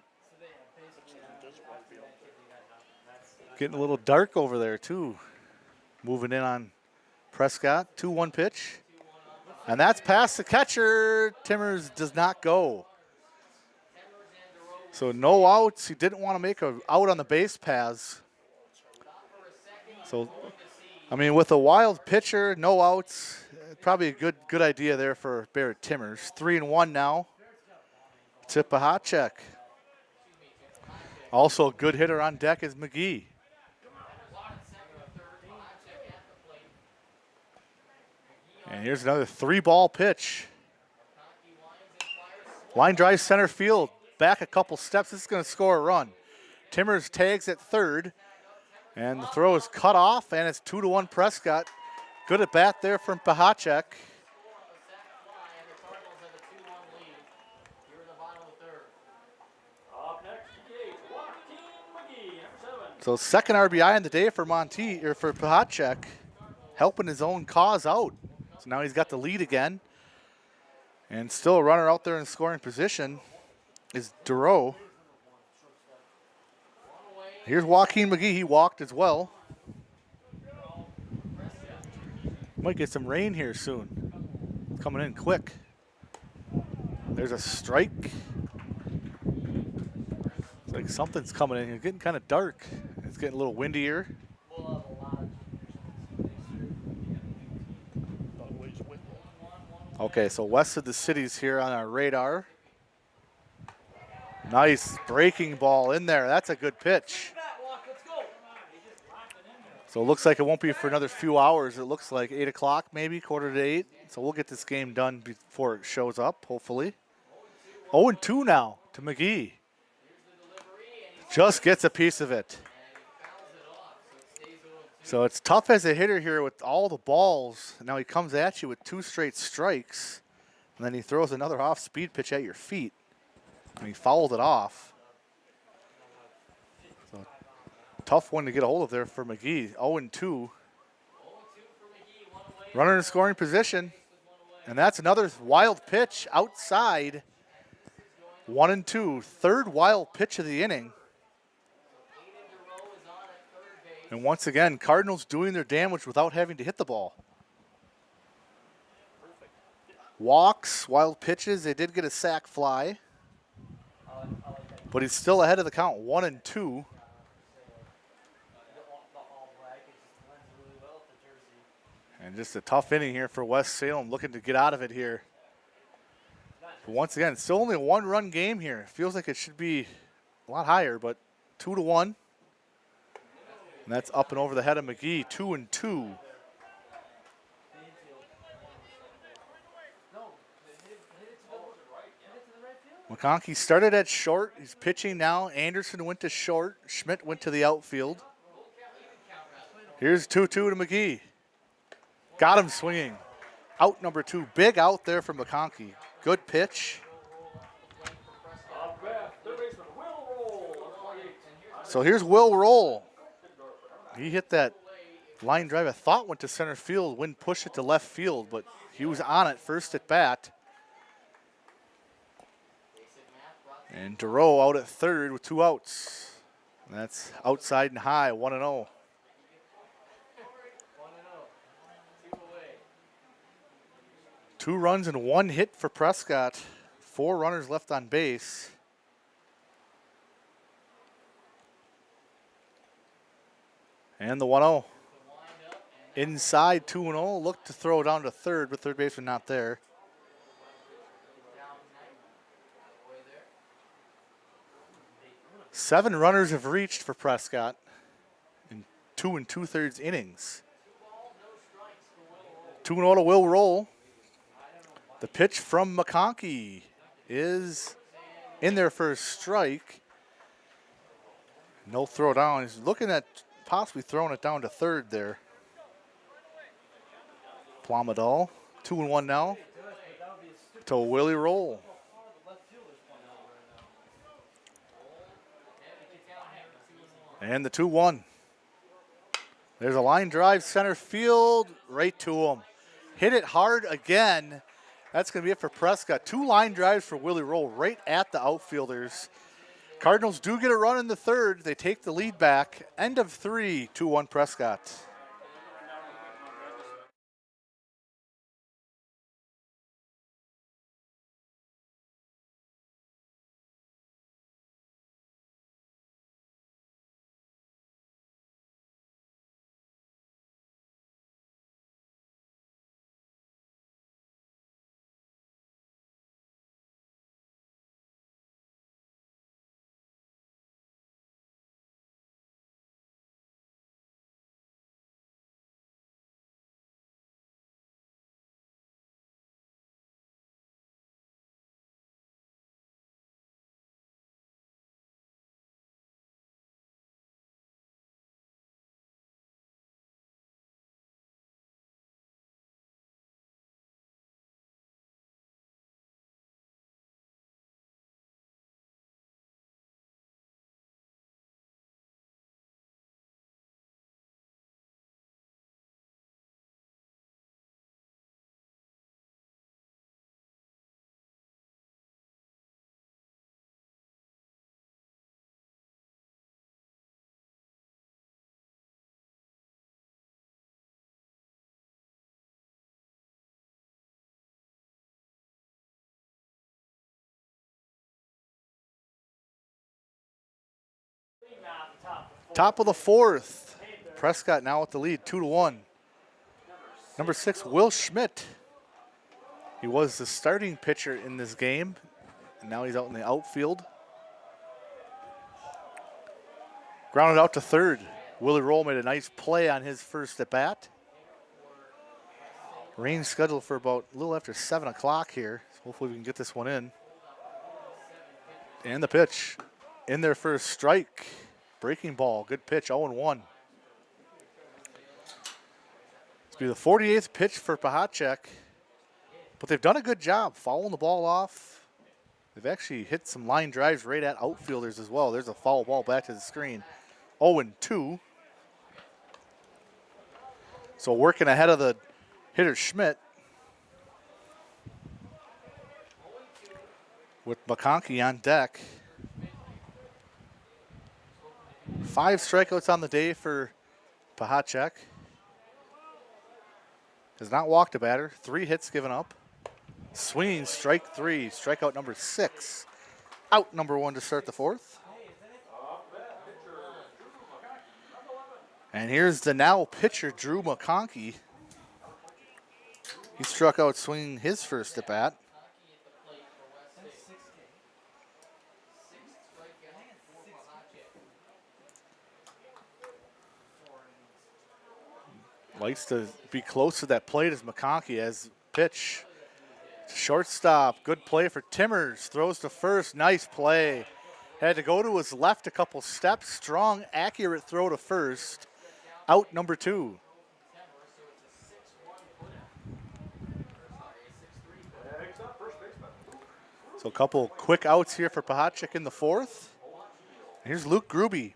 Getting a little dark over there, too. Moving in on Prescott. 2-1 pitch. And that's past the catcher. Timmers does not go. So no outs. He didn't want to make a out on the base paths. So, I mean, with a wild pitcher, no outs, probably a good idea there for Barrett Timmers. 3-1 now to Pahacek. Also a good hitter on deck is McGee. And here's another 3-ball pitch. Line drive center field. Back a couple steps. This is going to score a run. Timmers tags at third. And the throw is cut off, and it's 2-1 Prescott. Good at bat there from Pahacek. So second RBI in the day for for Pahacek, helping his own cause out. So now he's got the lead again. And still a runner out there in scoring position is Duro. Here's Joaquin McGee. He walked as well. Might get some rain here soon. It's coming in quick. There's a strike. It's like something's coming in. It's getting kind of dark. It's getting a little windier. Okay, so west of the city's here on our radar. Nice breaking ball in there. That's a good pitch. So it looks like it won't be for another few hours. It looks like 8 o'clock, maybe, 7:45. So we'll get this game done before it shows up, hopefully. 0-2 now to McGee. Just gets a piece of it. So it's tough as a hitter here with all the balls. Now he comes at you with 2 straight strikes, and then he throws another off-speed pitch at your feet. And he fouled it off. So tough one to get a hold of there for McGee. 0-2. Runner in scoring position. And that's another wild pitch outside. 1-2. Third wild pitch of the inning. And once again, Cardinals doing their damage without having to hit the ball. Walks, wild pitches. They did get a sac fly. But he's still ahead of the count, 1-2. And just a tough inning here for West Salem, looking to get out of it here. But once again, it's still only a 1-run game here. Feels like it should be a lot higher, but 2-1. And that's up and over the head of McGee, 2-2. McConkey started at short. He's pitching now. Anderson went to short. Schmidt went to the outfield. Here's 2-2 to McGee. Got him swinging. Out number 2. Big out there from McConkey. Good pitch. So here's Will Roll. He hit that line drive I thought went to center field. Wind pushed it to left field, but he was on it first at bat. And Duro out at third with 2 outs. And that's outside and high, 1-0. Two runs and 1 hit for Prescott. 4 runners left on base. And the 1-0. Inside 2-0. Looked to throw down to third, but third baseman not there. Seven runners have reached for Prescott in 2 2/3 innings. 2-0 to Will Roll. The pitch from McConkey is in there for a strike. No throw down. He's looking at possibly throwing it down to third there. Plamadol, 2-1 now to Willie Roll. And the 2-1. There's a line drive center field right to him. Hit it hard again. That's going to be it for Prescott. 2 line drives for Willie Roll right at the outfielders. Cardinals do get a run in the third. They take the lead back. End of 3, 2-1 Prescott. Top of the fourth. Prescott now with the lead, 2-1. Number 6, Will Schmidt. He was the starting pitcher in this game, and now he's out in the outfield. Grounded out to third. Willie Roll made a nice play on his first at bat. Rain scheduled for about a little after 7 o'clock here. So hopefully we can get this one in. And the pitch. In there for a strike. Breaking ball. Good pitch. 0-1. It's be the 48th pitch for Pahacek. But they've done a good job fouling the ball off. They've actually hit some line drives right at outfielders as well. There's a foul ball back to the screen. 0-2. So working ahead of the hitter Schmidt. With McConkey on deck. 5 strikeouts on the day for Pahacek. Has not walked a batter. 3 hits given up. Swinging strike 3. Strikeout number 6. Out number 1 to start the fourth. And here's the now pitcher, Drew McConkey. He struck out swinging his first at bat. Likes to be close to that plate as McConkey has pitch. Shortstop, good play for Timmers. Throws to first, nice play. Had to go to his left a couple steps. Strong, accurate throw to first. Out number 2. So a couple quick outs here for Pahacek in the fourth. Here's Luke Gruby.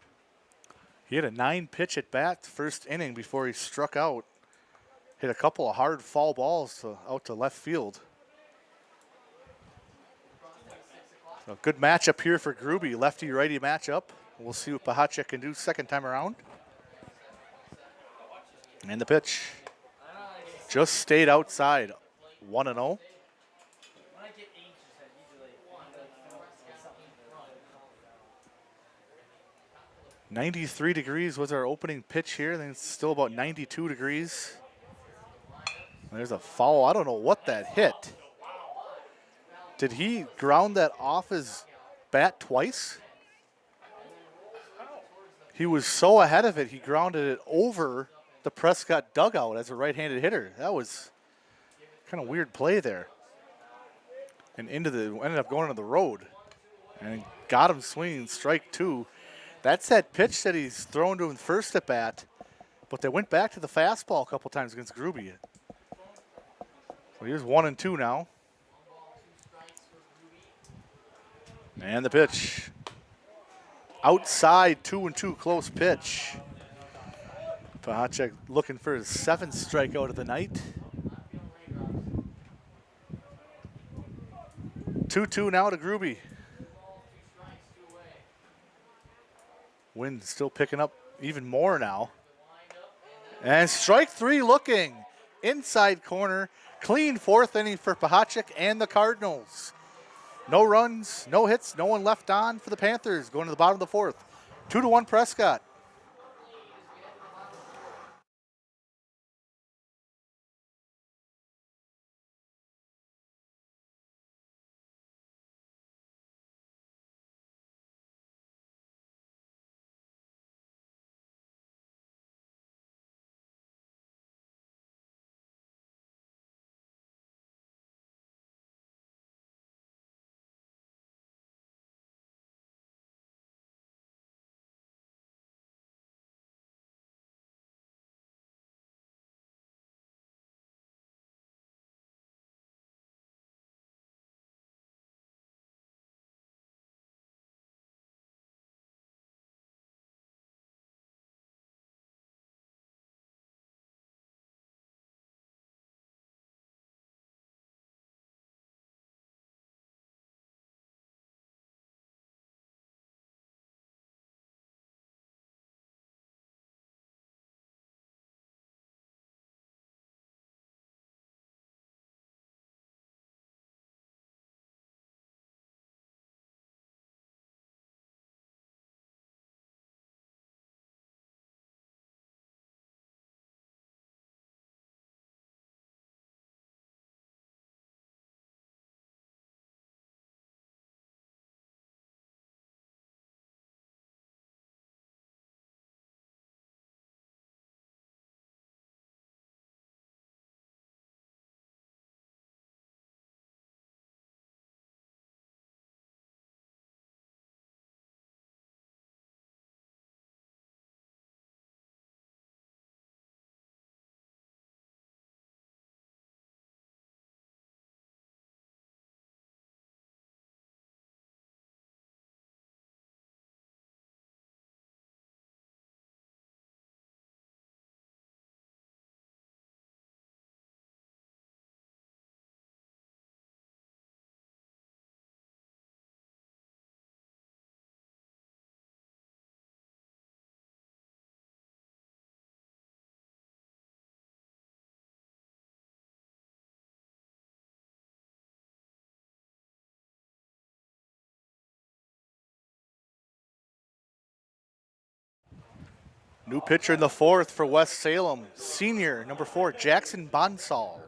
He had a 9-pitch at bat first inning before he struck out. Hit a couple of hard foul balls out to left field. So good matchup here for Gruby, lefty-righty matchup. We'll see what Pahacek can do second time around. And the pitch just stayed outside, 1-0. 93 degrees was our opening pitch here. I think it's still about 92 degrees. There's a foul. I don't know what that hit. Did he ground that off his bat twice? He was so ahead of it, he grounded it over the Prescott dugout as a right-handed hitter. That was kind of weird play there. And ended up going into the road. And got him swinging strike 2. That's that pitch that he's thrown to him first at bat, but they went back to the fastball a couple times against Gruby. So here's 1-2 now. And the pitch. Outside, 2-2, close pitch. Pahacek looking for his 7th strikeout of the night. 2-2 now to Gruby. Wind still picking up even more now. And strike 3 looking. Inside corner. Clean 4th inning for Pahacek and the Cardinals. No runs, no hits, no one left on for the Panthers going to the bottom of the 4th. 2-1 Prescott. New pitcher in the fourth for West Salem, senior, number 4, Jackson Bonsall.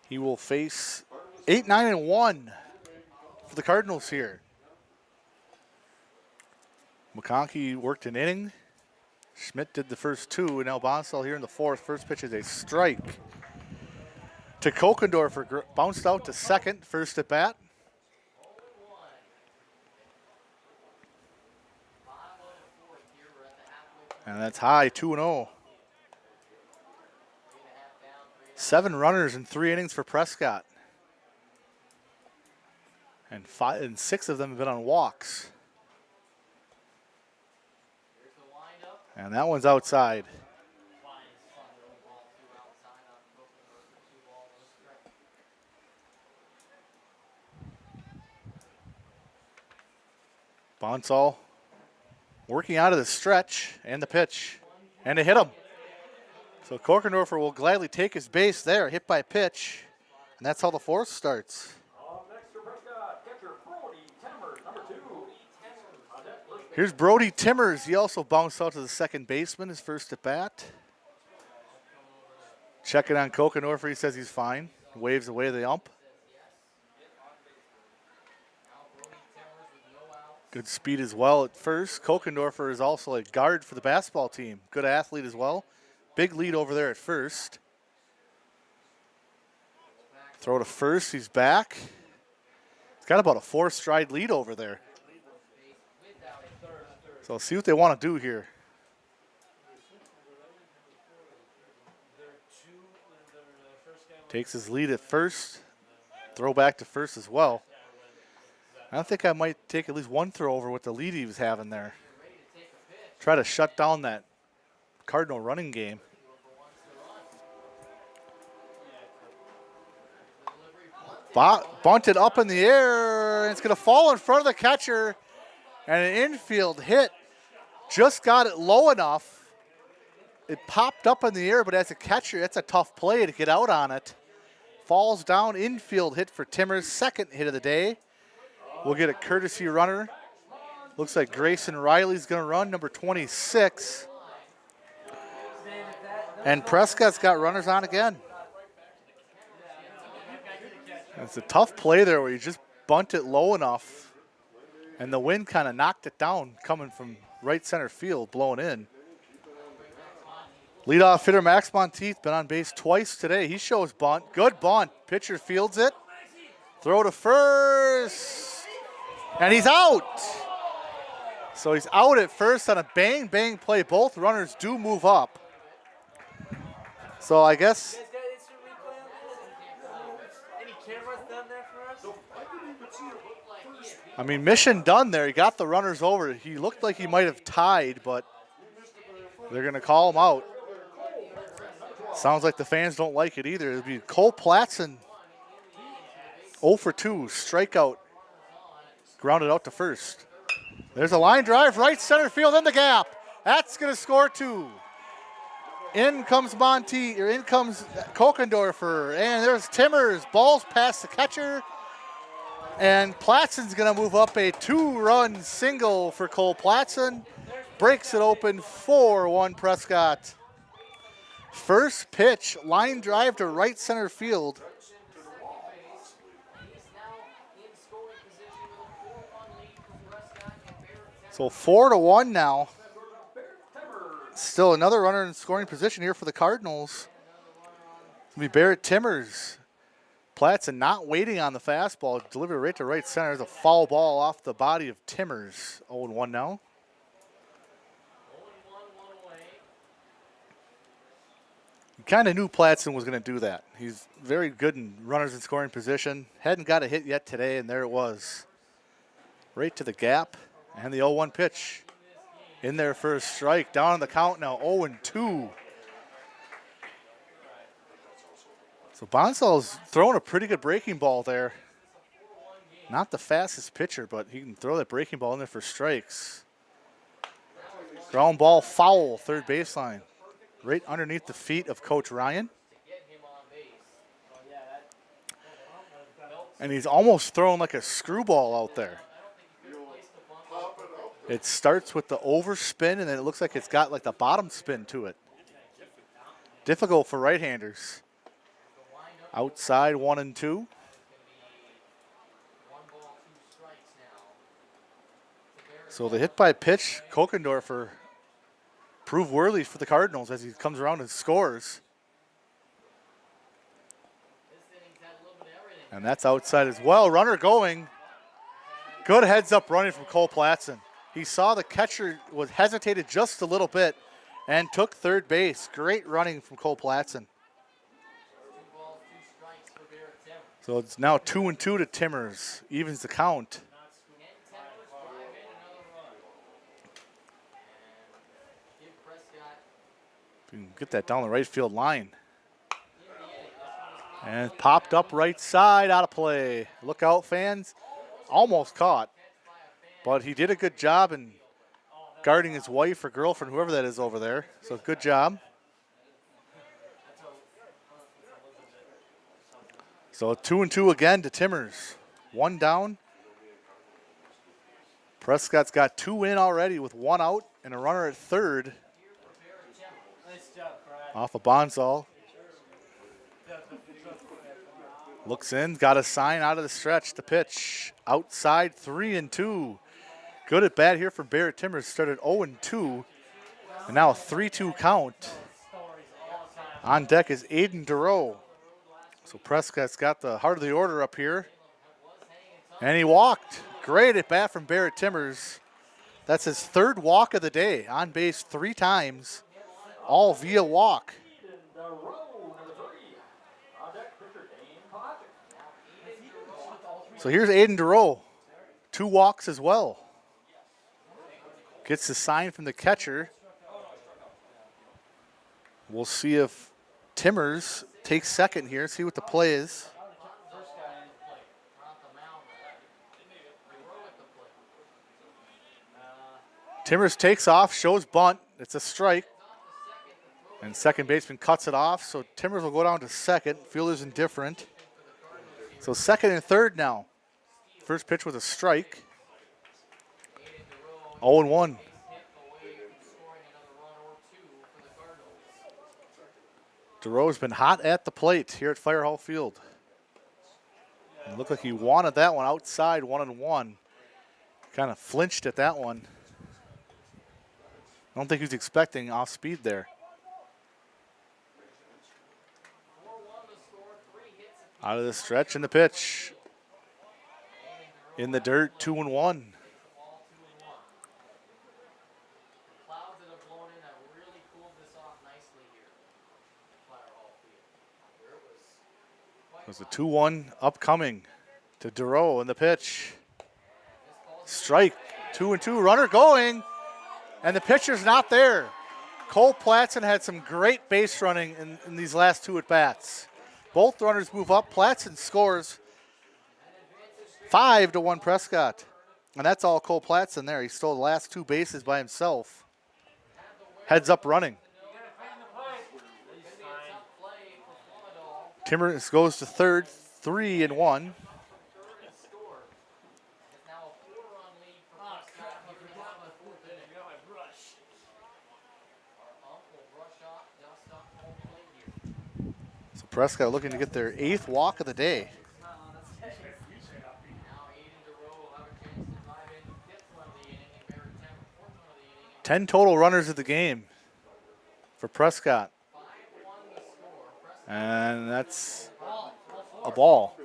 He will face 8-9-1 for the Cardinals here. McConkey worked an inning. Schmidt did the first 2, and now Bonsall here in the fourth. First pitch is a strike to Kokendorfer, bounced out to second, first at bat. And that's high, 2-0. 7 runners in 3 innings for Prescott. And 6 of them have been on walks. And that one's outside. Bonsall working out of the stretch and the pitch. And to hit him. So Korkendorfer will gladly take his base there, hit by pitch. And that's how the fourth starts. Here's Brody Timmers. He also bounced out to the second baseman, his first at bat. Checking on Kokendorfer. He says he's fine. Waves away the ump. Good speed as well at first. Kokendorfer is also a guard for the basketball team. Good athlete as well. Big lead over there at first. Throw to first. He's back. He's got about a 4-stride lead over there. So let's see what they want to do here. Takes his lead at first. Throw back to first as well. I think I might take at least one throw over with the lead he was having there. Try to shut down that Cardinal running game. Bunted up in the air, and it's going to fall in front of the catcher. And an infield hit. Just got it low enough. It popped up in the air, but as a catcher, that's a tough play to get out on it. Falls down, infield hit for Timmers, second hit of the day. We'll get a courtesy runner. Looks like Grayson Riley's going to run, number 26. And Prescott's got runners on again. It's a tough play there where you just bunt it low enough. And the wind kind of knocked it down coming from right center field, blowing in. Leadoff hitter Max Monteith been on base twice today. He shows bunt. Good bunt. Pitcher fields it. Throw to first. And he's out. So he's out at first on a bang play. Both runners do move up. So I guess... I mean, mission done there. He got the runners over. He looked like he might have tied, but they're going to call him out. Sounds like the fans don't like it either. It'll be Cole Platson, 0 for 2, strikeout. Grounded out to first. There's a line drive, right center field in the gap. That's going to score 2. In comes Kokendorfer, and there's Timmers. Ball's past the catcher. And Platson's going to move up a 2-run single for Cole Platson. Breaks it open 4-1 Prescott. First pitch, line drive to right center field. So 4-1 now. Still another runner in scoring position here for the Cardinals. It's going to be Barrett Timmers. Platson not waiting on the fastball. Delivered right to right center. There's a foul ball off the body of Timmers. 0-1 now. Kind of knew Platson was going to do that. He's very good in runners in scoring position. Hadn't got a hit yet today, and there it was. Right to the gap. And the 0-1 pitch. In there for a strike. Down on the count now, 0-2. So Bonsall's throwing a pretty good breaking ball there. Not the fastest pitcher, but he can throw that breaking ball in there for strikes. Ground ball foul, third baseline. Right underneath the feet of Coach Ryan. And he's almost throwing like a screwball out there. It starts with the overspin, and then it looks like it's got like the bottom spin to it. Difficult for right-handers. Outside 1 and 2. So the hit by pitch, Kokendorfer proved worthy for the Cardinals as he comes around and scores. And that's outside as well. Runner going. Good heads-up running from Cole Platson. He saw the catcher was hesitated just a little bit and took third base. Great running from Cole Platson. So it's now 2 and 2 to Timmers. Evens the count. If you can get that down the right field line. And popped up right side, out of play. Look out, fans. Almost caught. But he did a good job in guarding his wife or girlfriend, whoever that is over there. So good job. So 2 and 2 again to Timmers. 1 down. Prescott's got 2 in already with 1 out and a runner at third. Off a Bonsall. Looks in, got a sign out of the stretch. The pitch outside 3 and 2. Good at bat here for Barrett Timmers. Started 0 and 2, and now a 3-2 count. On deck is Aiden Durow. So Prescott's got the heart of the order up here, and he walked. Great at bat from Barrett Timmers. That's his 3rd walk of the day. On base 3 times, all via walk. So here's Aiden Durow. 2 walks as well. Gets the sign from the catcher. We'll see if Timmers takes second here, see what the play is. Timmers takes off, shows bunt. It's a strike. And second baseman cuts it off, so Timmers will go down to second. Fielder's indifferent. So second and third now. First pitch was a strike. 0-1. Durow's been hot at the plate here at Fire Hall Field. It looked like he wanted that one outside 1-1. Kind of flinched at that one. I don't think he was expecting off speed there. Out of the stretch and the pitch. In the dirt, 2-1. There's a 2-1 upcoming to Durow in the pitch. Strike, 2-2, runner going, and the pitcher's not there. Cole Platson had some great base running in these last 2 at-bats. Both runners move up. Platson scores 5-1 Prescott. And that's all Cole Platson there. He stole the last 2 bases by himself. Heads up running. Timmers goes to third, 3-1. So Prescott looking to get their 8th walk of the day. Ten total runners of the game for Prescott. And that's a ball.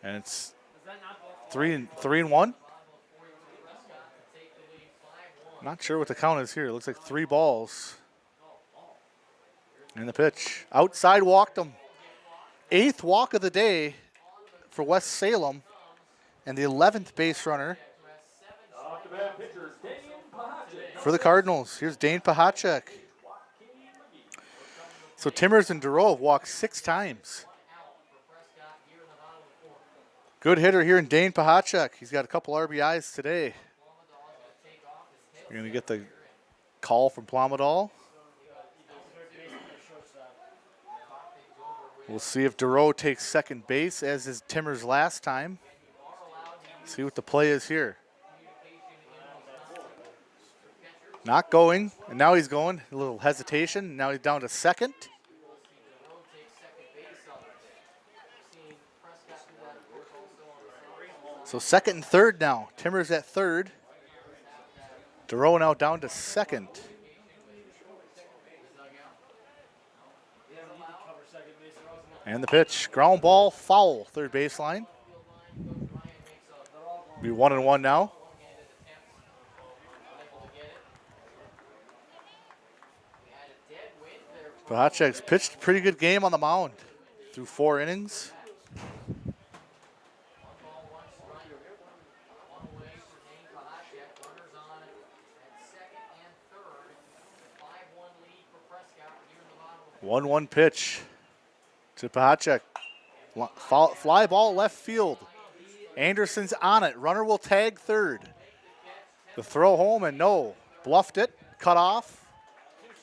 And it's 3-1. Not sure what the count is here. It looks like 3 balls. And the pitch. Outside walked him. 8th walk of the day for West Salem. And the 11th base runner for the Cardinals. Here's Dane Pahacek. So Timmers and Durow walked 6 times. Good hitter here in Dane Pahacek. He's got a couple RBIs today. You're going to get the call from Plomadol. We'll see if Durow takes second base, as is Timmers last time. See what the play is here. Not going, and now he's going. A little hesitation. Now he's down to second. DeRoe takes second base on the pitch. We've seen Prescott do that, of course, also on the south So second and third now. Timmers at third. DeRoe now down to second. And the pitch. Ground ball, foul. Third baseline. Be 1-1 now. Pahacek's pitched a pretty good game on the mound through 4 innings. One 1 pitch to Pahacek. Fly ball left field. Anderson's on it. Runner will tag third. The throw home and no. Bluffed it. Cut off.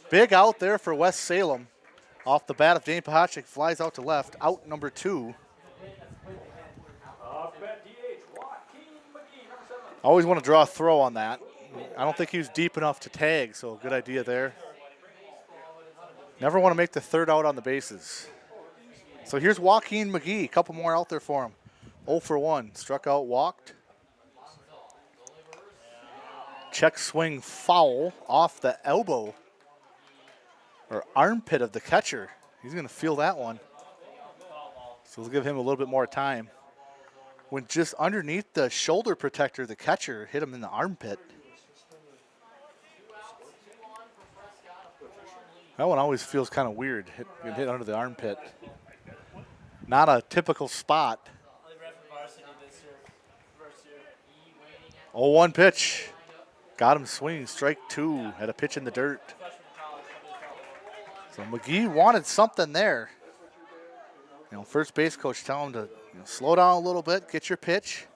Big out there for West Salem. Off the bat of Dane Pahacek. Flies out to left. Out number 2. I always want to draw a throw on that. I don't think he was deep enough to tag, so good idea there. Never want to make the third out on the bases. So here's Joaquin McGee. A couple more out there for him. 0 for 1. Struck out, walked. Check swing foul off the elbow or armpit of the catcher. He's going to feel that one. So we'll give him a little bit more time. Went just underneath the shoulder protector, the catcher hit him in the armpit. That one always feels kind of weird, getting hit under the armpit. Not a typical spot. 0-1 pitch. Got him swinging, strike 2. Had a pitch in the dirt. So McGee wanted something there. You know, first base coach telling him to slow down a little bit, get your pitch.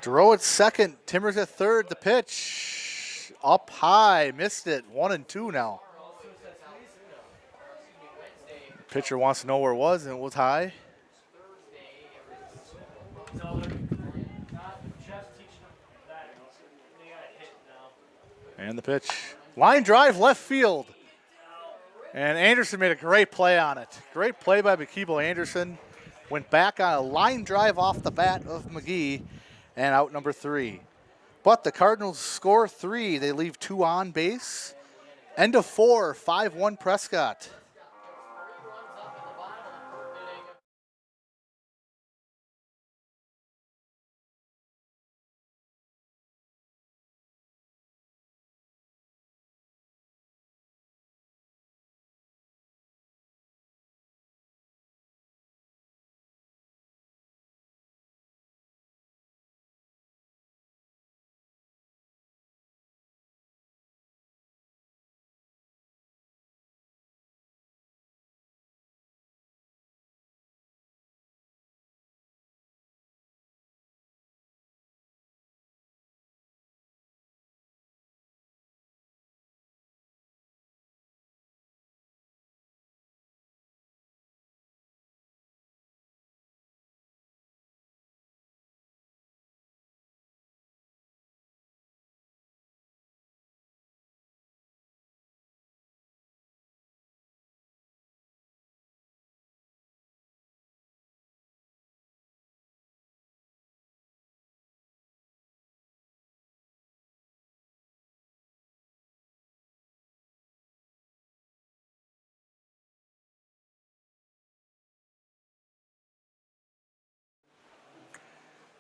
DeRoe at second, Timmers at third. The pitch up high, missed it. 1-2 now. Pitcher wants to know where it was, and it was high. And the pitch. Line drive left field. And Anderson made a great play on it. Great play by Makibo Anderson. Went back on a line drive off the bat of McGee and out number 3. But the Cardinals score 3. They leave 2 on base. End of 4, 5-1 Prescott.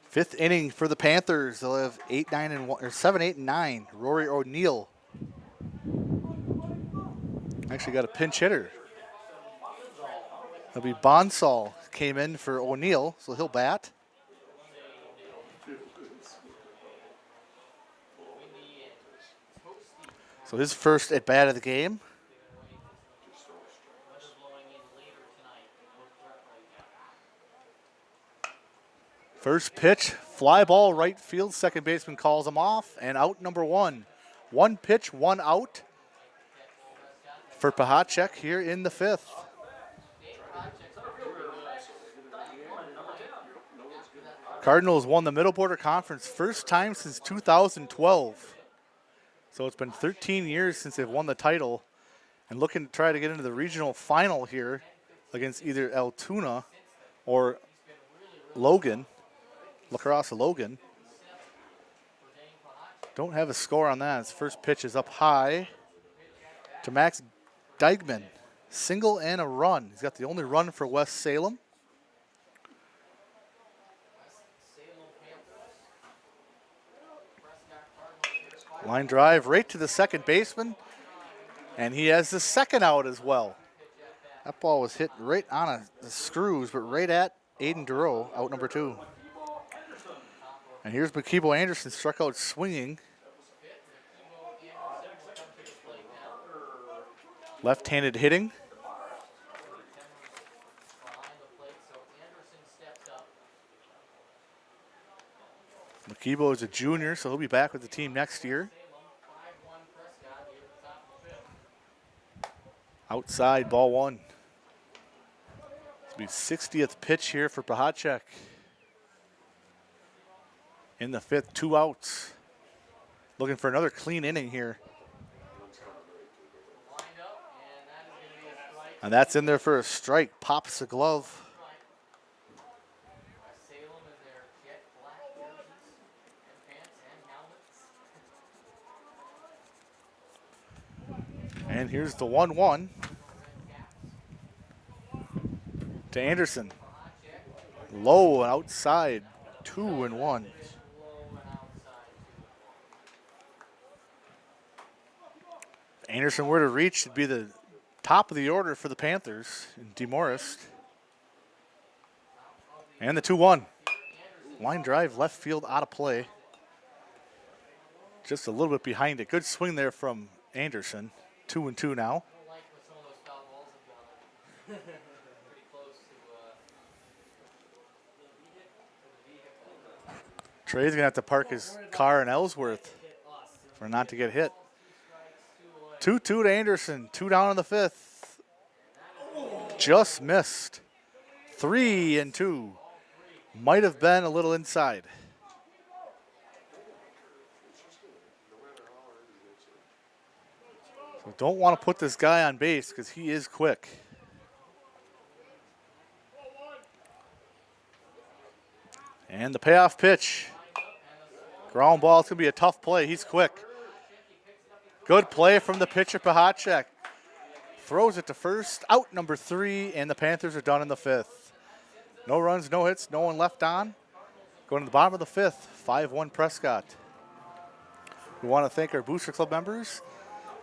Fifth inning for the Panthers. They'll have 8, 9, and 1, or 7, 8, and 9. Rory O'Neill. Actually got a pinch hitter. It'll be Bonsall came in for O'Neill, so he'll bat. So his first at bat of the game. First pitch, fly ball right field. Second baseman calls him off, and out number 1. 1 pitch, 1 out for Pahacek here in the 5th. Cardinals won the Middle Border Conference first time since 2012. So it's been 13 years since they've won the title and looking to try to get into the regional final here against either Altoona or Logan, Lacrosse Logan. Don't have a score on that. His first pitch is up high to Max Dygman. Single and a run. He's got the only run for West Salem. Line drive right to the second baseman. And he has the second out as well. That ball was hit right on the screws, but right at Aiden Duro, out number 2. And here's Makibo Anderson, struck out swinging. Left-handed hitting. Makibo is a junior, so he'll be back with the team next year. Outside, ball 1. This will be 60th pitch here for Pahacek. In the 5th, 2 outs. Looking for another clean inning here. And that's in there for a strike. Pops the glove. And here's the 1-1 to Anderson. Low and outside, 2-1. If Anderson were to reach, it'd be the top of the order for the Panthers in DeMorris. And the 2-1. Line drive, left field, out of play. Just a little bit behind it. Good swing there from Anderson. 2-2 now. Trey's gonna have to park his car in Ellsworth for not to get hit. 2-2 to Anderson. 2 down in the 5th. Just missed. 3-2. Might have been a little inside. So don't want to put this guy on base because he is quick. And the payoff pitch. Ground ball, it's going to be a tough play. He's quick. Good play from the pitcher, Pahacek. Throws it to first, out number 3, and the Panthers are done in the 5th. No runs, no hits, no one left on. Going to the bottom of the 5th, 5-1 Prescott. We want to thank our Booster Club members.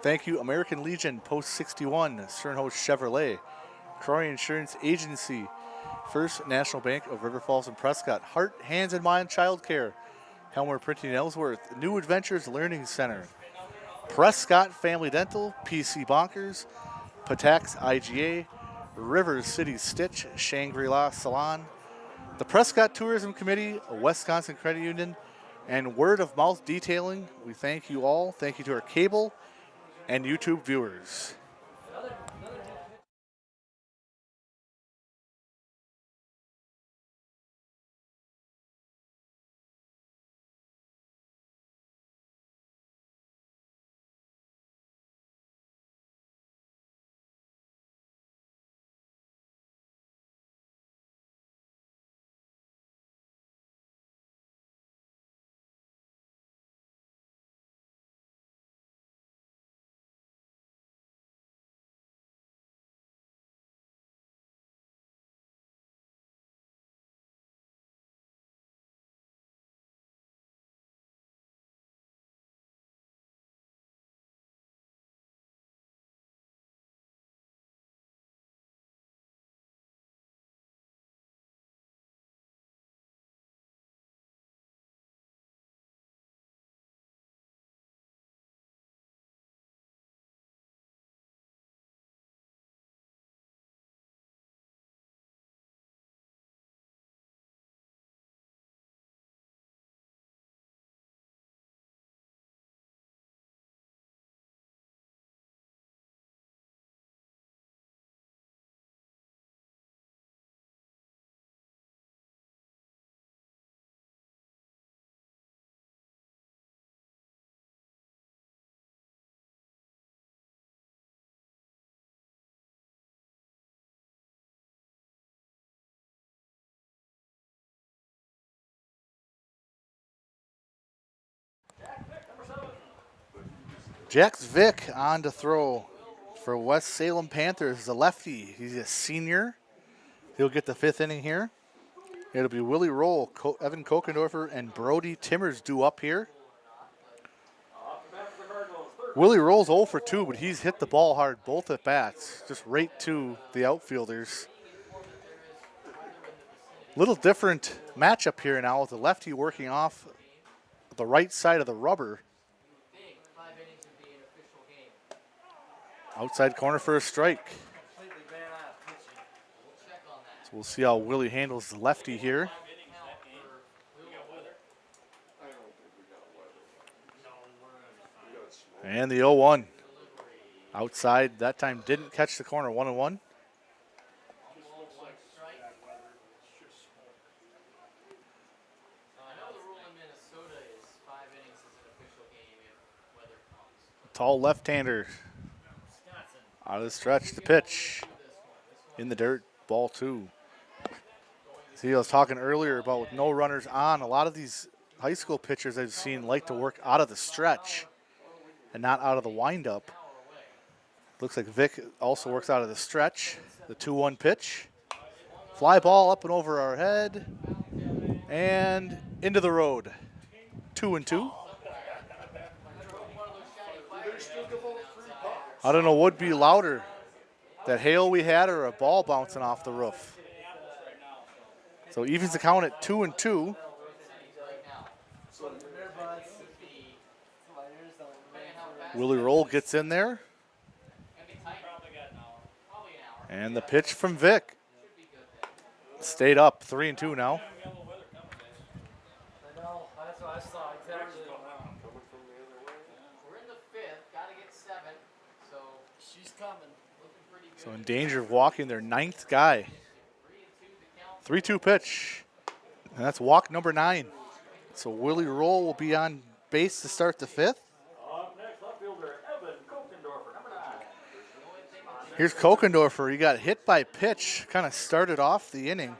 Thank you, American Legion, Post 61, Sternhost Chevrolet, Croy Insurance Agency, First National Bank of River Falls and Prescott, Heart, Hands and Mind Child Care, Helmer Printing in Ellsworth, New Adventures Learning Center, Prescott Family Dental, PC Bonkers, Patax IGA, River City Stitch, Shangri-La Salon, the Prescott Tourism Committee, Wisconsin Credit Union, and Word of Mouth Detailing. We thank you all. Thank you to our cable and YouTube viewers. Jax Vick on to throw for West Salem Panthers, the lefty. He's a senior. He'll get the 5th inning here. It'll be Willie Roll, Evan Kokendorfer, and Brody Timmers due up here. Willie Roll's 0 for 2, but he's hit the ball hard both at bats, just right to the outfielders. Little different matchup here now with the lefty working off the right side of the rubber. Outside corner for a strike. So we'll see how Willie handles the lefty here. And the 0-1. Outside, that time didn't catch the corner, 1-1. Tall left-hander. Out of the stretch, the pitch. In the dirt, ball 2. See, I was talking earlier about with no runners on, a lot of these high school pitchers I've seen like to work out of the stretch and not out of the windup. Looks like Vic also works out of the stretch. The 2-1 pitch. Fly ball up and over our head. And into the road. 2-2. I don't know what would be louder, that hail we had or a ball bouncing off the roof. So evens the count at 2-2. Willie Roll gets in there. And the pitch from Vic. Stayed up, 3-2 now. So in danger of walking their 9th guy. 3-2 pitch. And that's walk number 9. So Willie Roll will be on base to start the 5th. Here's Kokendorfer. He got hit by pitch, kind of started off the inning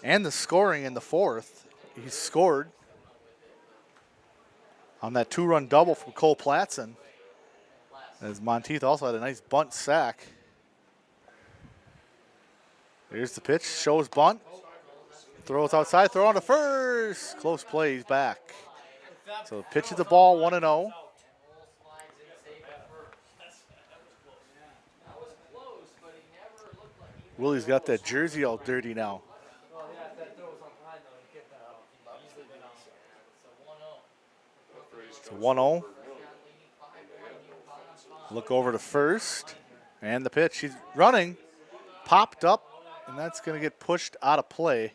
and the scoring in the 4th. He scored on that 2-run double from Cole Platson. As Monteith also had a nice bunt sack. Here's the pitch, shows bunt. Throws outside, throw on to first. Close play, he's back. So pitch at the ball, 1-0. Willie's got that jersey all dirty now. So 1-0. Look over to first. And the pitch, he's running. Popped up, and that's going to get pushed out of play.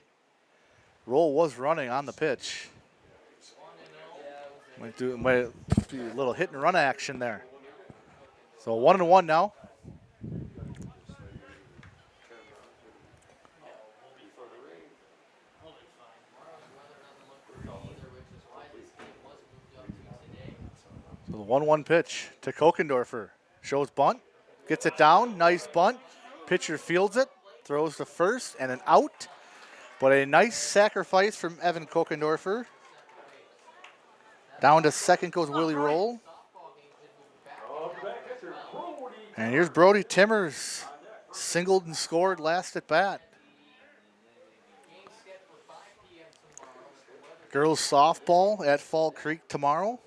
Roll was running on the pitch. Might be a little hit and run action there. So 1-1 now. So the 1-1 pitch to Kokendorfer. Shows bunt. Gets it down. Nice bunt. Pitcher fields it. Throws to first and an out. But a nice sacrifice from Evan Kokendorfer. Down to second goes Willie Roll. And here's Brody Timmers. Singled and scored last at bat. Girls softball at Fall Creek tomorrow.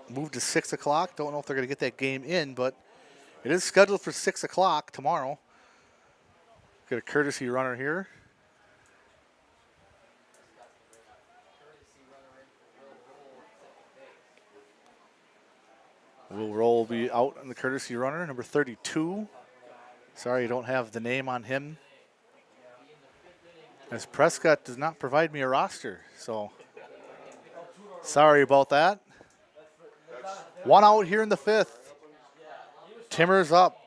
Moved to 6 o'clock. Don't know if they're going to get that game in, but it is scheduled for 6 o'clock tomorrow. Got a courtesy runner here. Will Roll will be out on the courtesy runner, number 32. Sorry, I don't have the name on him. As Prescott does not provide me a roster, so sorry about that. 1 out here in the 5th. Timmers up.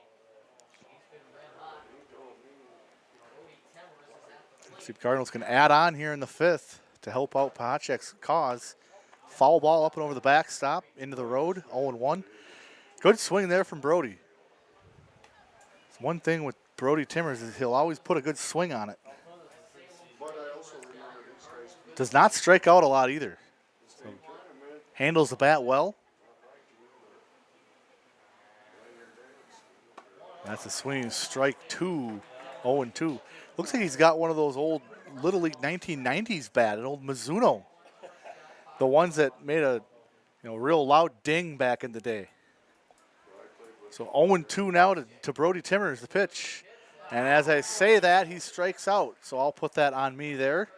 See if Cardinals can add on here in the 5th to help out Pahachek's cause. Foul ball up and over the backstop into the road, 0-1. Good swing there from Brody. It's one thing with Brody Timmers is he'll always put a good swing on it. Does not strike out a lot either. So handles the bat well. That's a swinging strike 2, 0-2. Looks like he's got one of those old Little League 1990s bat, an old Mizuno. The ones that made a real loud ding back in the day. So 0-2 now to Brody Timmers, the pitch. And as I say that, he strikes out. So I'll put that on me there.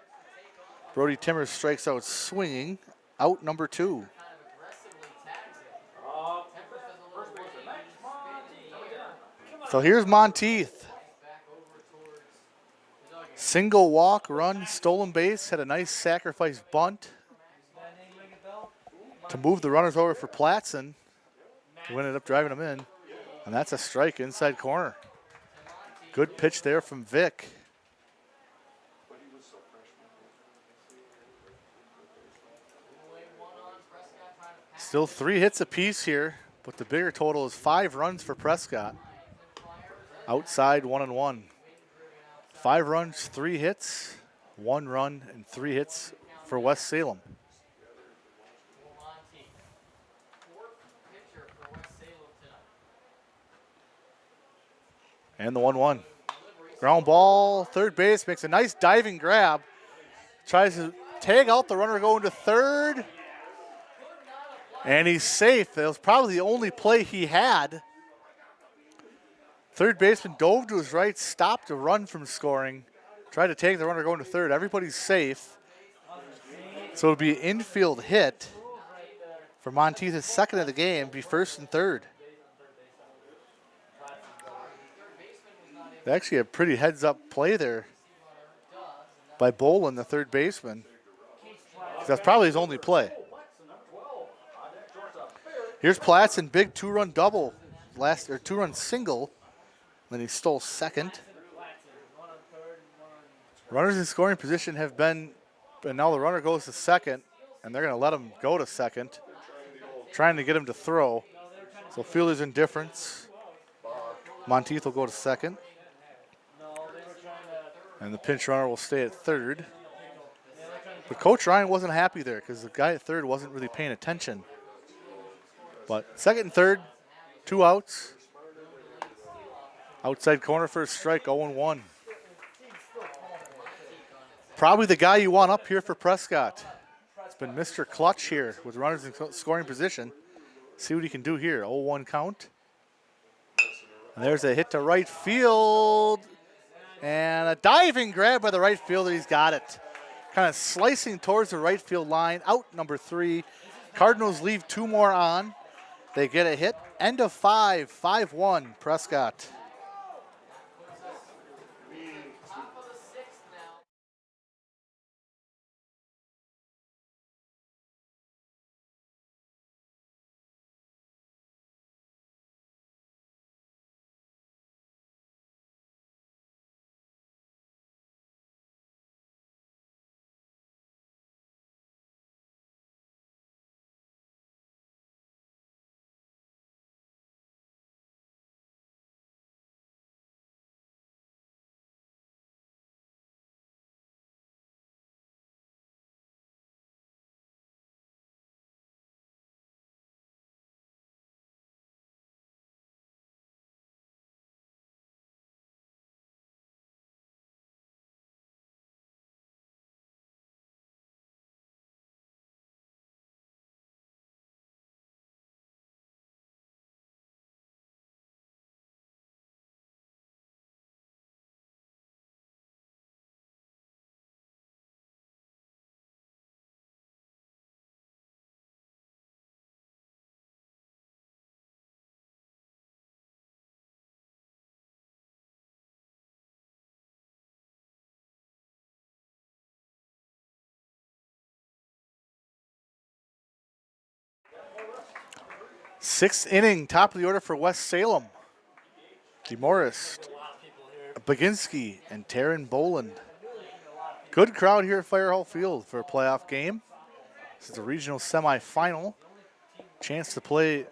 Brody Timmers strikes out swinging. Out number 2. So here's Monteith. Single walk, run, stolen base, had a nice sacrifice bunt to move the runners over for Platson, who ended up driving them in. And that's a strike inside corner. Good pitch there from Vic. Still 3 hits apiece here, but the bigger total is 5 runs for Prescott. Outside 1-1. 5 runs, 3 hits, 1 run, and 3 hits for West Salem. And the 1-1. Ground ball, third base, makes a nice diving grab. Tries to tag out the runner going to third. And he's safe. That was probably the only play he had. Third baseman dove to his right, stopped a run from scoring. Tried to take the runner going to third. Everybody's safe. So it'll be an infield hit for Monteith, his second of the game, be first and third. They actually had a pretty heads-up play there by Bolin, the third baseman. That's probably his only play. Here's Platson, big 2-run double, 2-run single. Then he stole second. Runners in scoring position have been, and now the runner goes to second, and they're going to let him go to second, trying to get him to throw. So fielder's indifference. Monteith will go to second. And the pinch runner will stay at third. But Coach Ryan wasn't happy there because the guy at third wasn't really paying attention. But second and third, 2 outs. Outside corner for a strike, 0-1. Probably the guy you want up here for Prescott. It's been Mr. Clutch here with runners in scoring position. See what he can do here. 0-1 count. And there's a hit to right field. And a diving grab by the right fielder. He's got it. Kind of slicing towards the right field line. Out number 3. Cardinals leave 2 more on. They get a hit. End of 5. 5-1 Prescott. Sixth inning, top of the order for West Salem. DeMorris, Baginski, and Taryn Boland. Good crowd here at Fire Hall Field for a playoff game. This is a regional semifinal. Chance to play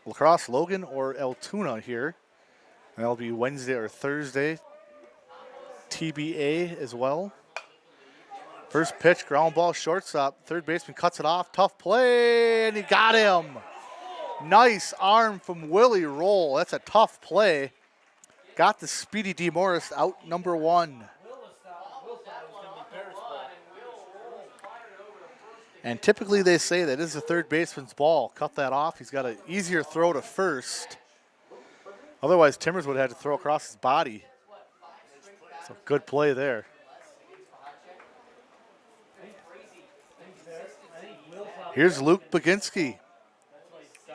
La Crosse Logan or Altoona here. And that'll be Wednesday or Thursday. TBA as well. First pitch, ground ball, shortstop. Third baseman cuts it off. Tough play, and he got him. Nice arm from Willie Roll. That's a tough play. Got the speedy D. Morris out number 1. And typically they say that is the third baseman's ball. Cut that off. He's got an easier throw to first. Otherwise, Timmers would have had to throw across his body. So good play there. Here's Luke Baginski.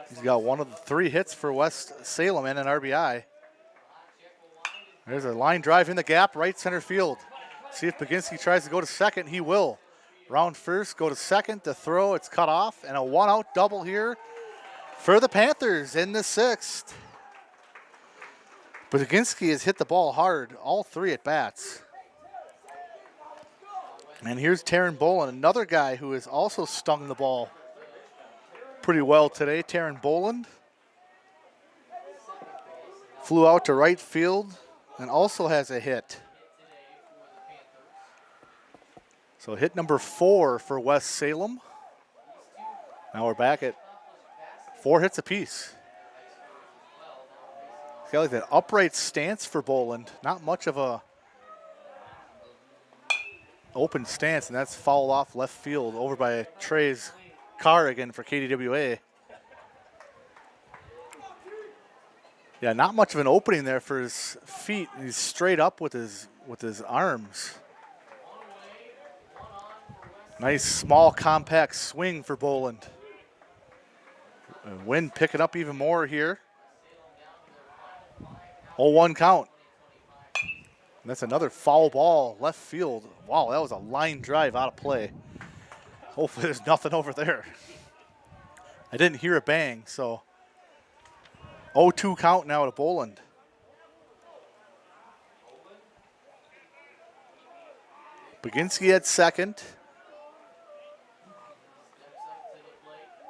He's got one of the 3 hits for West Salem and an RBI. There's a line drive in the gap, right center field. See if Baginski tries to go to second. He will. Round first, go to second. The throw, it's cut off. And a 1-out double here for the Panthers in the 6th. Baginski has hit the ball hard, all 3 at bats. And here's Taryn Boland, another guy who has also stung the ball pretty well today. Taryn Boland flew out to right field and also has a hit. So hit number 4 for West Salem. Now we're back at 4 hits apiece. He's got like that upright stance for Boland. Not much of a open stance, and that's fouled off left field over by Trey's car again for KDWA. Yeah, not much of an opening there for his feet. He's straight up with his arms. Nice small compact swing for Boland. Wind picking up even more here. 0-1 count. And that's another foul ball left field. Wow, that was a line drive out of play. Hopefully there's nothing over there. I didn't hear a bang, so 0-2 count now to Boland. Baginski at second.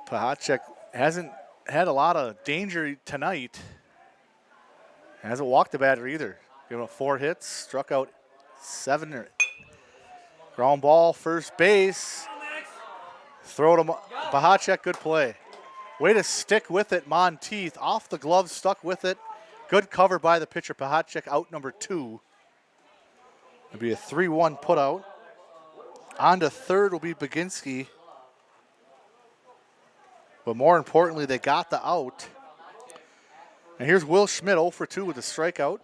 Pahacek hasn't had a lot of danger tonight. Hasn't walked the batter either. Given up 4 hits, struck out 7. Ground ball, first base. Throw to Pahacek, good play. Way to stick with it, Monteith. Off the glove, stuck with it. Good cover by the pitcher, Pahacek, out number 2. It'll be a 3-1 put out. On to third will be Baginski. But more importantly, they got the out. And here's Will Schmidt, 0 for 2 with a strikeout.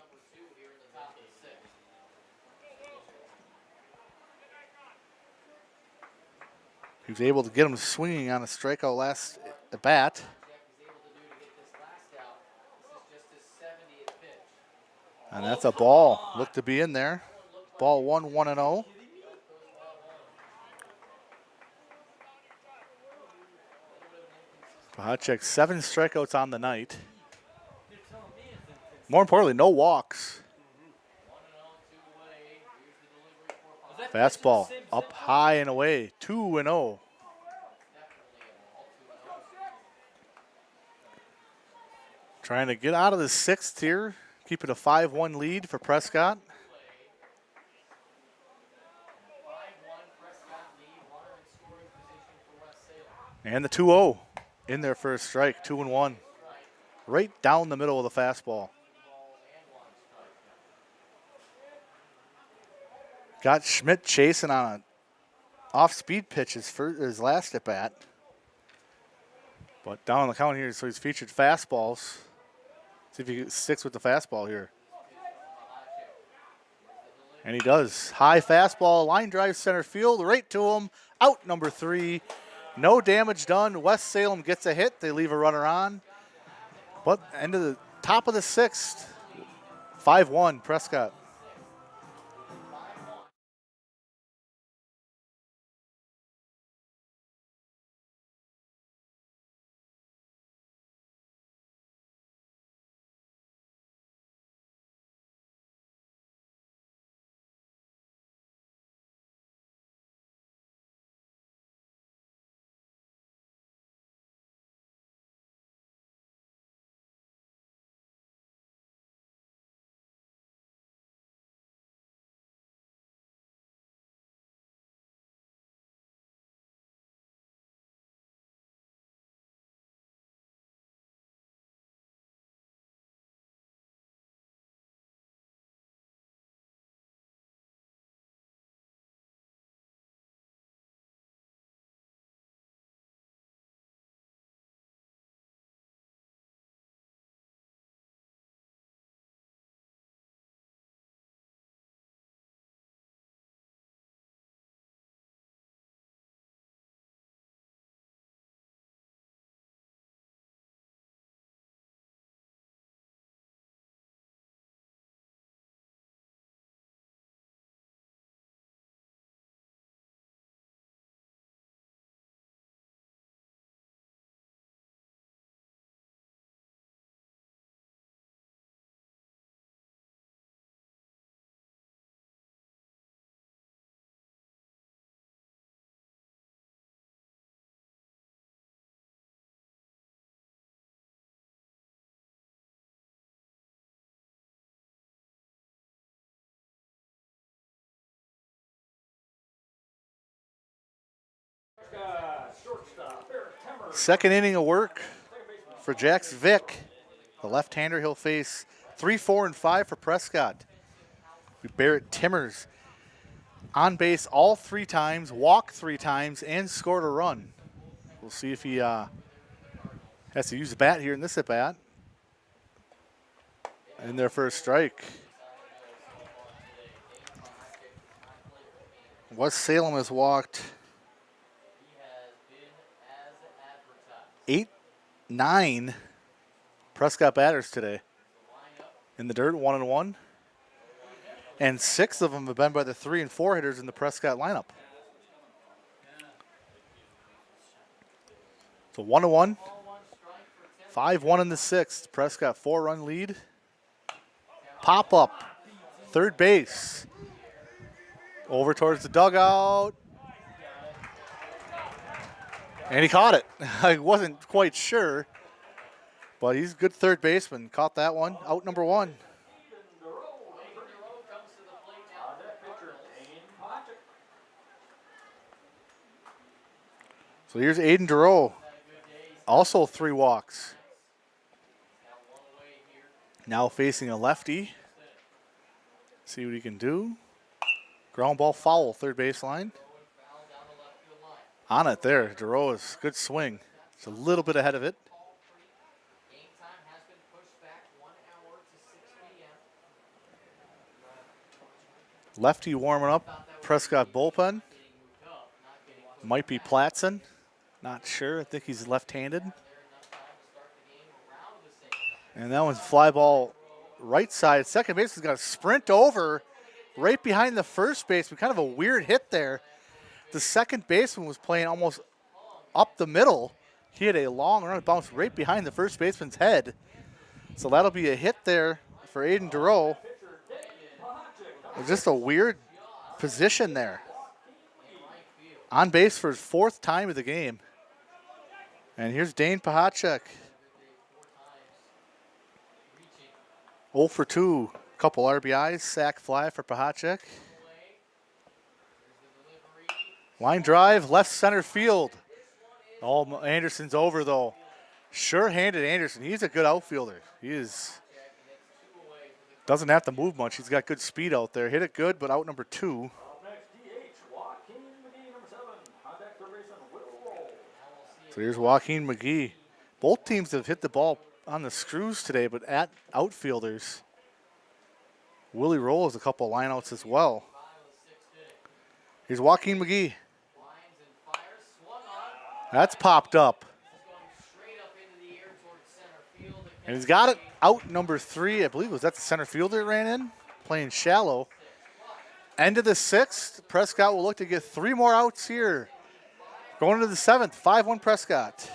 He was able to get him swinging on a strikeout last at bat. And that's a ball. Looked to be in there. Ball 1, 1-0. Pahacek 7 strikeouts on the night. More importantly, no walks. Fastball up high and away, 2-0. Trying to get out of the 6th here, keep it a 5-1 lead for Prescott. And the 2-0 in there for a strike, 2-1. Right down the middle of the fastball. Got Schmidt chasing on an off-speed pitch his last at bat. But down on the count here, so he's featured fastballs. See if he sticks with the fastball here. And he does. High fastball, line drive center field, right to him. Out number 3. No damage done. West Salem gets a hit. They leave a runner on. But end of the top of the 6th, 5-1 Prescott. Second inning of work for Jax Vick. The left-hander he'll face 3, 4, and 5 for Prescott. Barrett Timmers on base all 3 times, walked 3 times, and scored a run. We'll see if he has to use the bat here in this at-bat. And their first strike. West Salem has walked 8, 9 Prescott batters today. In the dirt, 1-1. And 6 of them have been by the 3 and 4 hitters in the Prescott lineup. So 1-1. 5-1 in the 6th. Prescott 4-run lead. Pop up. Third base. Over towards the dugout. And he caught it. I wasn't quite sure. But he's a good third baseman. Caught that one. Out number 1. So here's Aiden Duro. Also 3 walks. Now facing a lefty. See what he can do. Ground ball foul, third baseline. On it there. Duro is good swing. It's a little bit ahead of it. Lefty warming up. Prescott bullpen. Might be Platson. Not sure. I think he's left-handed. And that one's fly ball right side. Second baseman's got to sprint over right behind the first baseman. Kind of a weird hit there. The second baseman was playing almost up the middle. He had a long run bounce right behind the first baseman's head. So that'll be a hit there for Aiden Duro. Just a weird position there. On base for his 4th time of the game. And here's Dane Pahacek. 0 for 2. Couple RBIs, sac fly for Pahacek. Line drive, left center field. Oh, Anderson's over though. Sure-handed Anderson. He's a good outfielder. Doesn't have to move much. He's got good speed out there. Hit it good, but out number 2. So here's Joaquin McGee. Both teams have hit the ball on the screws today, but at outfielders. Willie Roll has a couple lineouts as well. Here's Joaquin McGee. That's popped up. And he's got it out number 3. I believe was that the center fielder ran in, playing shallow. End of the 6th. Prescott will look to get 3 more outs here. Going into the 7th, 5-1 Prescott.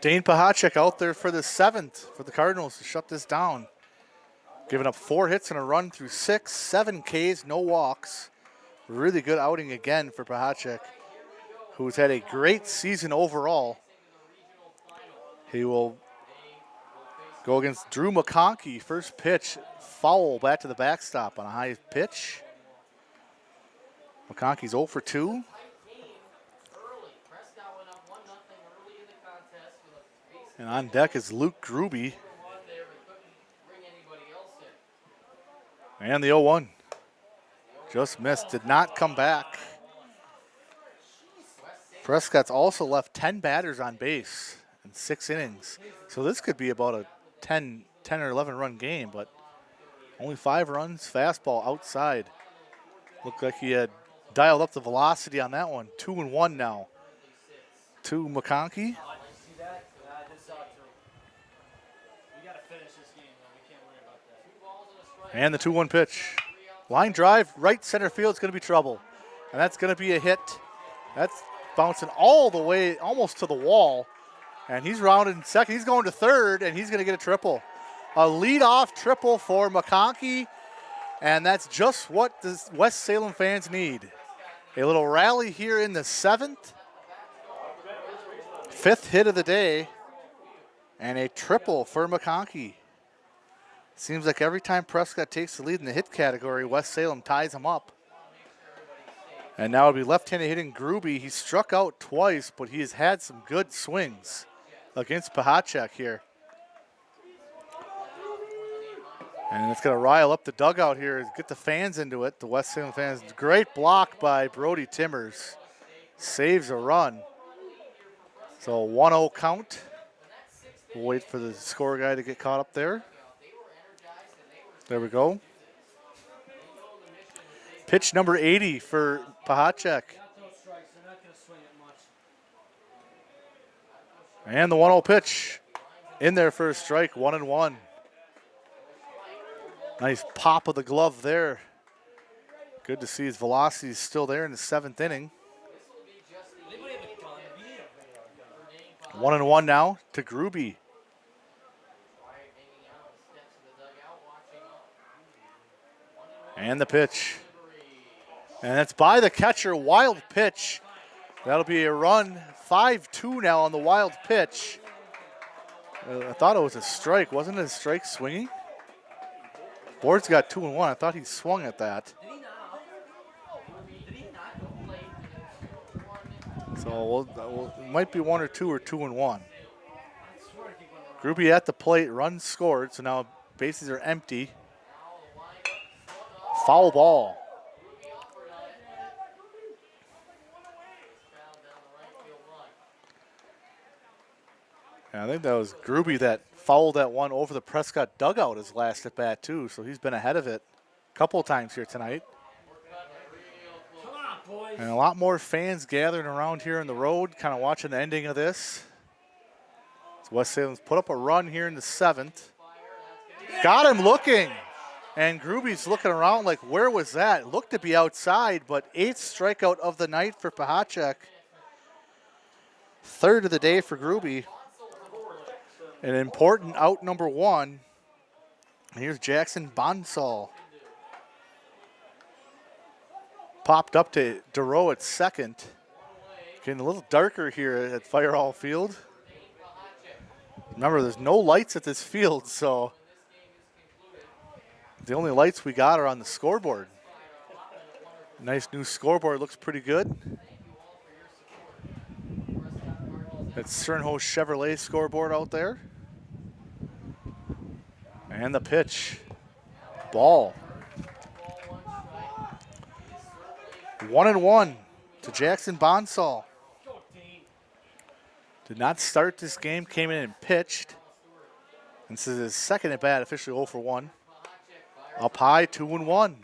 Dane Pahacek out there for the 7th for the Cardinals to shut this down. Giving up 4 hits and a run through 6, 7 Ks, no walks. Really good outing again for Pahacek, who's had a great season overall. He will Go against Drew McConkey. First pitch, foul back to the backstop on a high pitch. McConkey's 0 for 2. Tight game early. Prescott went up 1-0 early in the contest with a base And on deck is Luke Gruby. run there, but couldn't bring anybody else in. And the 0-1. Just missed. Did not come back. Prescott's also left 10 batters on base in 6 innings. So this could be about a 10 or 11 run game, but only 5 runs. Fastball outside. Looked like he had dialed up the velocity on that one. 2-1 now. To McConkey. See that? I just saw it too. We got to finish this game, though. We can't worry about that. And the 2-1 pitch. Line drive, right center field is going to be trouble. And that's going to be a hit. That's bouncing all the way almost to the wall. And he's rounded in second. He's going to third, and he's going to get a triple. A leadoff triple for McConkey. And that's just what the West Salem fans need. A little rally here in the 7th. 5th hit of the day. And a triple for McConkey. Seems like every time Prescott takes the lead in the hit category, West Salem ties him up. And now it'll be left-handed hitting Gruby. He struck out twice, but he has had some good swings against Pahacek here. And it's going to rile up the dugout here, get the fans into it, the West Salem fans. Great block by Brody Timmers. Saves a run. So 1-0 count. We'll wait for the score guy to get caught up there. There we go. Pitch number 80 for Pahacek. And the 1-0 pitch in there for a strike, 1-1. Nice pop of the glove there. Good to see his velocity is still there in the 7th inning. 1-1 now to Gruby. And the pitch. And it's by the catcher, wild pitch. That'll be a run, 5-2 now on the wild pitch. I thought it was a strike. Wasn't it a strike swinging? Board's got 2-1. I thought he swung at that. So it might be 1 or 2 or 2-1. Gruby at the plate, run scored. So now bases are empty. Foul ball. And I think that was Gruby that fouled that one over the Prescott dugout his last at bat too. So he's been ahead of it a couple of times here tonight. And a lot more fans gathering around here in the road, kind of watching the ending of this. So West Salem's put up a run here in the 7th. Got him looking. And Gruby's looking around like, where was that? Looked to be outside, but 8th strikeout of the night for Pahacek. 3rd of the day for Gruby. An important out number 1. And here's Jackson Bonsall. Popped up to Duro at 2nd. Getting a little darker here at Firehall Field. Remember, there's no lights at this field, so the only lights we got are on the scoreboard. Nice new scoreboard, looks pretty good. That's Sternhost Chevrolet scoreboard out there. And the pitch. Ball. 1-1 to Jackson Bonsall. Did not start this game, came in and pitched. And this is his 2nd at bat, officially 0 for 1. Up high, 2-1.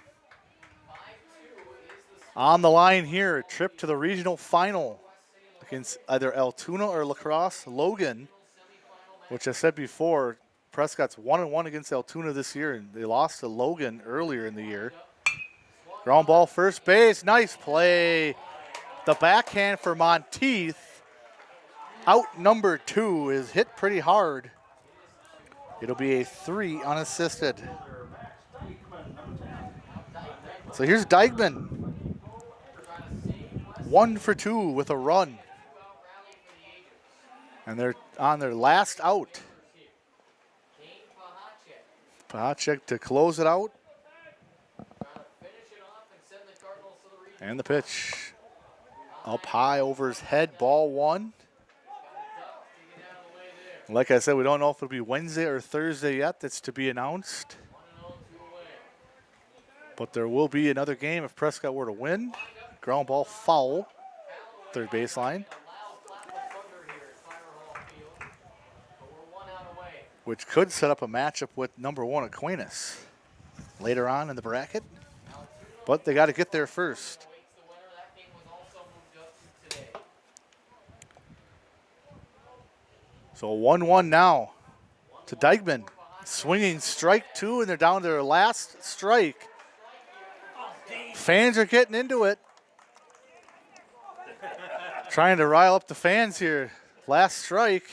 On the line here, a trip to the regional final against either Altoona or La Crosse Logan, which I said before, Prescott's 1-1 against Altoona this year, and they lost to Logan earlier in the year. Ground ball, first base, nice play. The backhand for Monteith. Out number 2 is hit pretty hard. It'll be a 3 unassisted. So here's Dykeman. 1 for 2 with a run. And they're on their last out. Pahacek to close it out. Trying to finish it off and send the Cardinals to the region. And the pitch. Up high over his head, ball one. Like I said, we don't know if it'll be Wednesday or Thursday yet. That's to be announced. But there will be another game if Prescott were to win. Ground ball foul. Third baseline. Which could set up a matchup with number 1 Aquinas later on in the bracket. But they got to get there first. So 1-1 now to Dykeman. Swinging strike 2, and they're down to their last strike. Fans are getting into it. Trying to rile up the fans here. Last strike.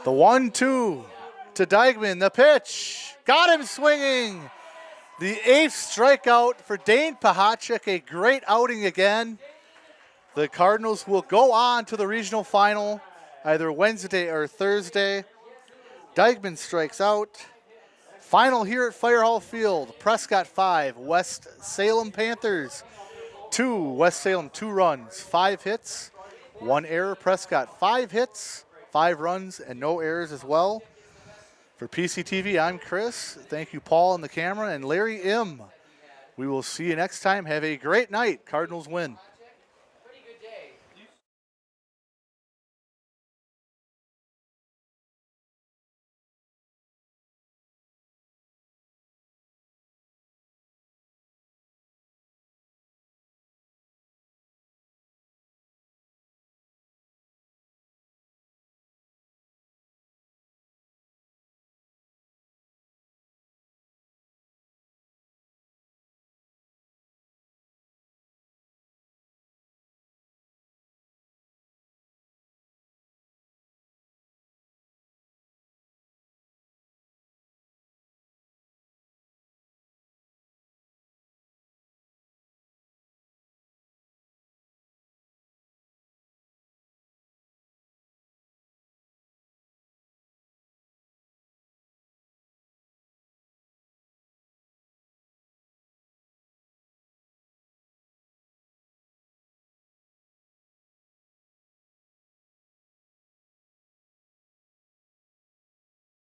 The 1-2 to Dykeman. The pitch. Got him swinging. The 8th strikeout for Dane Pahacek. A great outing again. The Cardinals will go on to the regional final either Wednesday or Thursday. Dykeman strikes out. Final here at Fire Hall Field. Prescott 5, West Salem Panthers 2. West Salem 2 runs, 5 hits, 1 error. Prescott 5 hits, 5 runs, and no errors as well. For PCTV, I'm Chris. Thank you, Paul on the camera, and Larry M. We will see you next time. Have a great night. Cardinals win.